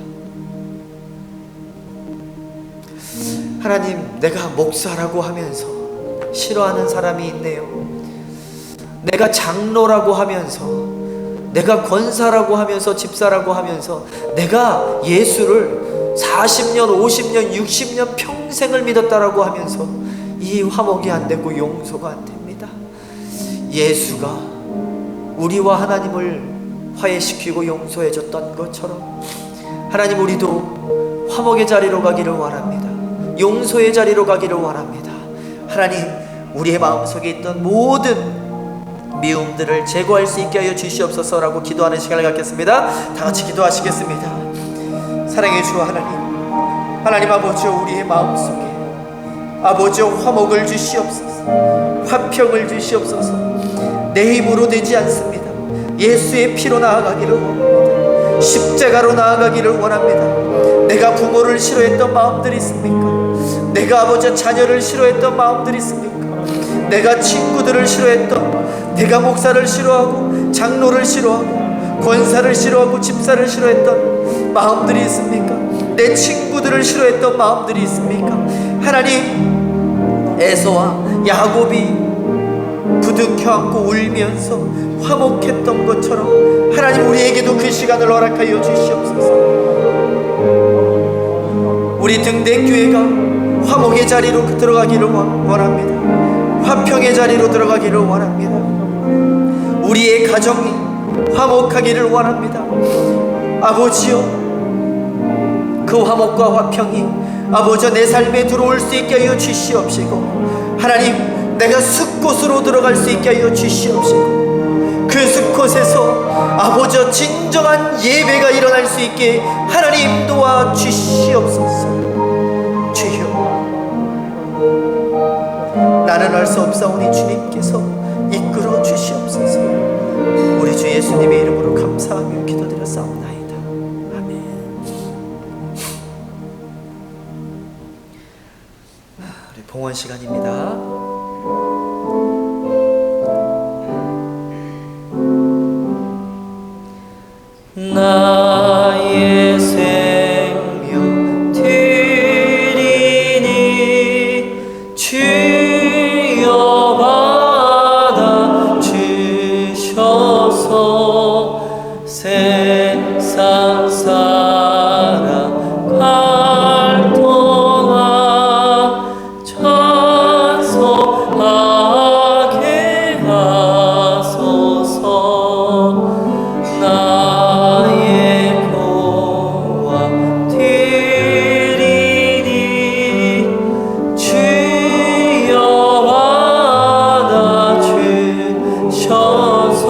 하나님, 내가 목사라고 하면서 싫어하는 사람이 있네요. 내가 장로라고 하면서, 내가 권사라고 하면서, 집사라고 하면서 내가 예수를 40년, 50년, 60년 평생을 믿었다라고 하면서 이 화목이 안 되고 용서가 안 됩니다. 예수가 우리와 하나님을 화해시키고 용서해줬던 것처럼 하나님, 우리도 화목의 자리로 가기를 원합니다. 용서의 자리로 가기를 원합니다. 하나님, 우리의 마음속에 있던 모든 미움들을 제거할 수 있게 하여 주시옵소서라고 기도하는 시간을 갖겠습니다. 다 같이 기도하시겠습니다. 사랑의 주 하나님, 하나님 아버지여, 우리의 마음속에 아버지여 화목을 주시옵소서, 화평을 주시옵소서. 내 힘으로 되지 않습니다. 예수의 피로 나아가기를 원합니다. 십자가로 나아가기를 원합니다. 내가 부모를 싫어했던 마음들이 있습니까? 내가 아버지 자녀를 싫어했던 마음들이 있습니까? 내가 친구들을 싫어했던, 내가 목사를 싫어하고 장로를 싫어하고 권사를 싫어하고 집사를 싫어했던 마음들이 있습니까? 내 친구들을 싫어했던 마음들이 있습니까? 하나님, 에서와 야곱이 부둥켜 안고 울면서 화목했던 것처럼 하나님, 우리에게도 그 시간을 허락하여 주시옵소서. 우리 등대교회가 화목의 자리로 들어가기를 원합니다. 화평의 자리로 들어가기를 원합니다. 우리의 가정이 화목하기를 원합니다. 아버지여, 그 화목과 화평이 아버지 내 삶에 들어올 수 있게 하여 주시옵시고, 하나님, 내가 숲곳으로 들어갈 수 있게 하여 주시옵시고, 그 숲곳에서 아버지 진정한 예배가 일어날 수 있게 하나님 도와주시옵소서. 주여, 나는 할 수 없사오니 주님께서 이끌어 주시옵소서. 우리 주 예수님의 이름으로 감사하며 기도드렸사옵나이다. 아멘. 우리 봉헌 시간입니다. 나의 생명 드리니 주여 받아 주셔서 세상 사랑 활동하 찬송하게 하소서. 나의 봉헌 드리니 주여 받아 주셔서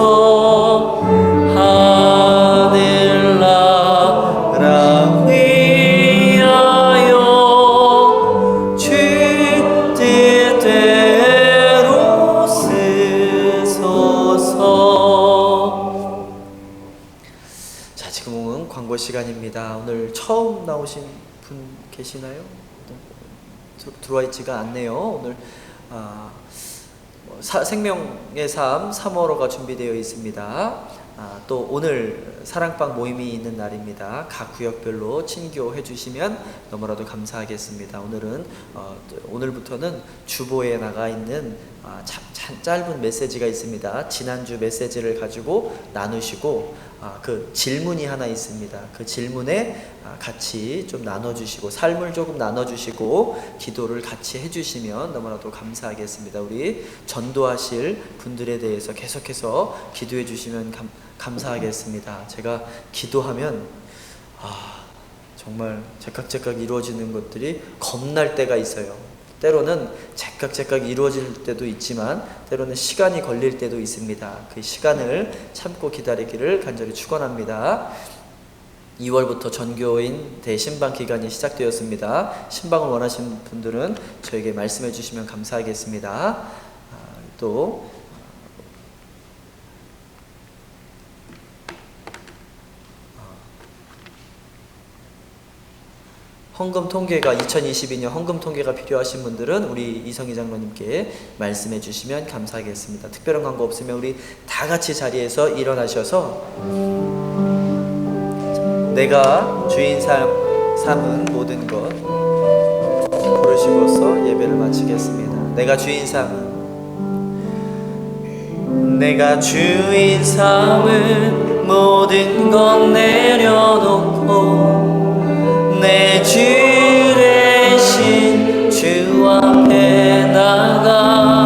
하늘나라 위하여 주 뜻대로 쓰소서. 자, 지금은 광고 시간입니다. 오늘 처음 나오신 분 계시나요? 들어와 있지가 않네요. 오늘 생명의 삶 3월호가 준비되어 있습니다. 또 오늘 사랑방 모임이 있는 날입니다. 각 구역별로 친교해 주시면 너무나도 감사하겠습니다. 오늘부터는 주보에 나가 있는 짧은 메시지가 있습니다. 지난주 메시지를 가지고 나누시고 그 질문이 하나 있습니다. 그 질문에 같이 좀 나눠주시고 삶을 조금 나눠주시고 기도를 같이 해주시면 너무나도 감사하겠습니다. 우리 전도하실 분들에 대해서 계속해서 기도해 주시면 감사하겠습니다. 제가 기도하면 정말 제깍제깍 이루어지는 것들이 겁날 때가 있어요. 때로는 제깍제깍 이루어질 때도 있지만 때로는 시간이 걸릴 때도 있습니다. 그 시간을 참고 기다리기를 간절히 축원합니다. 2월부터 전교인 대신방 기간이 시작되었습니다. 신방을 원하시는 분들은 저에게 말씀해 주시면 감사하겠습니다. 또 헌금 통계가 2022년 헌금 통계가 필요하신 분들은 우리 이성희 장로님께 말씀해 주시면 감사하겠습니다. 특별한 광고 없으면 우리 다 같이 자리에서 일어나셔서 내가 주인 삼은 모든 것 부르시고서 예배를 마치겠습니다. 내가 주인 삼은 모든 것 내려놓고 내 주 대신 주 앞에 나가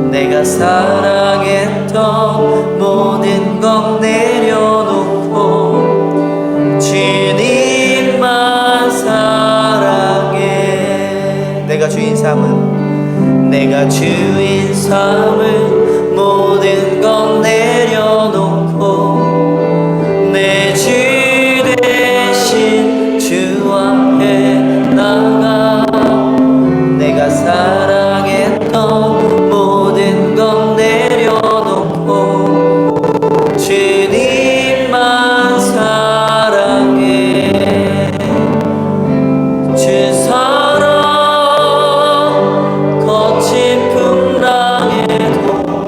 내가 사랑했던 모든 것 내려놓고 주님만 사랑해. 내가 주인 삼은 모든 것 내려놓고 내 주 대신 주 앞에 나가 내가 사랑했던 모든 것 내려놓고 주님만 사랑해. 주 사랑 거친 풍랑에도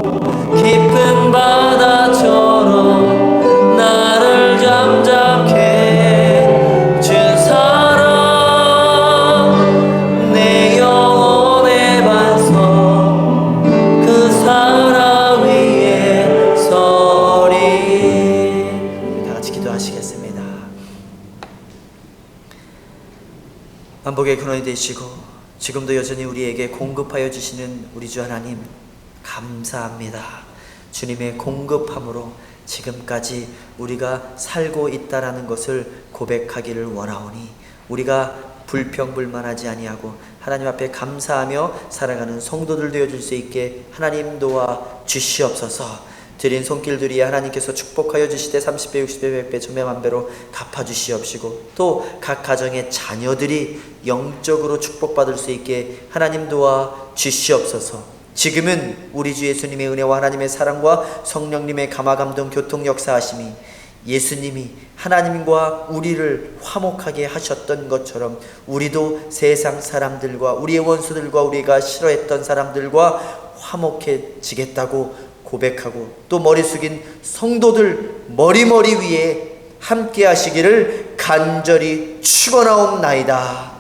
만복의 근원이 되시고 지금도 여전히 우리에게 공급하여 주시는 우리 주 하나님 감사합니다. 주님의 공급함으로 지금까지 우리가 살고 있다라는 것을 고백하기를 원하오니 우리가 불평불만하지 아니하고 하나님 앞에 감사하며 살아가는 성도들 되어줄 수 있게 하나님 도와 주시옵소서. 드린 손길들이 하나님께서 축복하여 주시되 30배 60배 100배 천배 만배로 갚아주시옵시고 또 각 가정의 자녀들이 영적으로 축복받을 수 있게 하나님 도와 주시옵소서. 지금은 우리 주 예수님의 은혜와 하나님의 사랑과 성령님의 감화감동 교통 역사하심이 예수님이 하나님과 우리를 화목하게 하셨던 것처럼 우리도 세상 사람들과 우리의 원수들과 우리가 싫어했던 사람들과 화목해지겠다고 고백하고 또 머리 숙인 성도들 머리 위에 함께 하시기를 간절히 축원하옵나이다.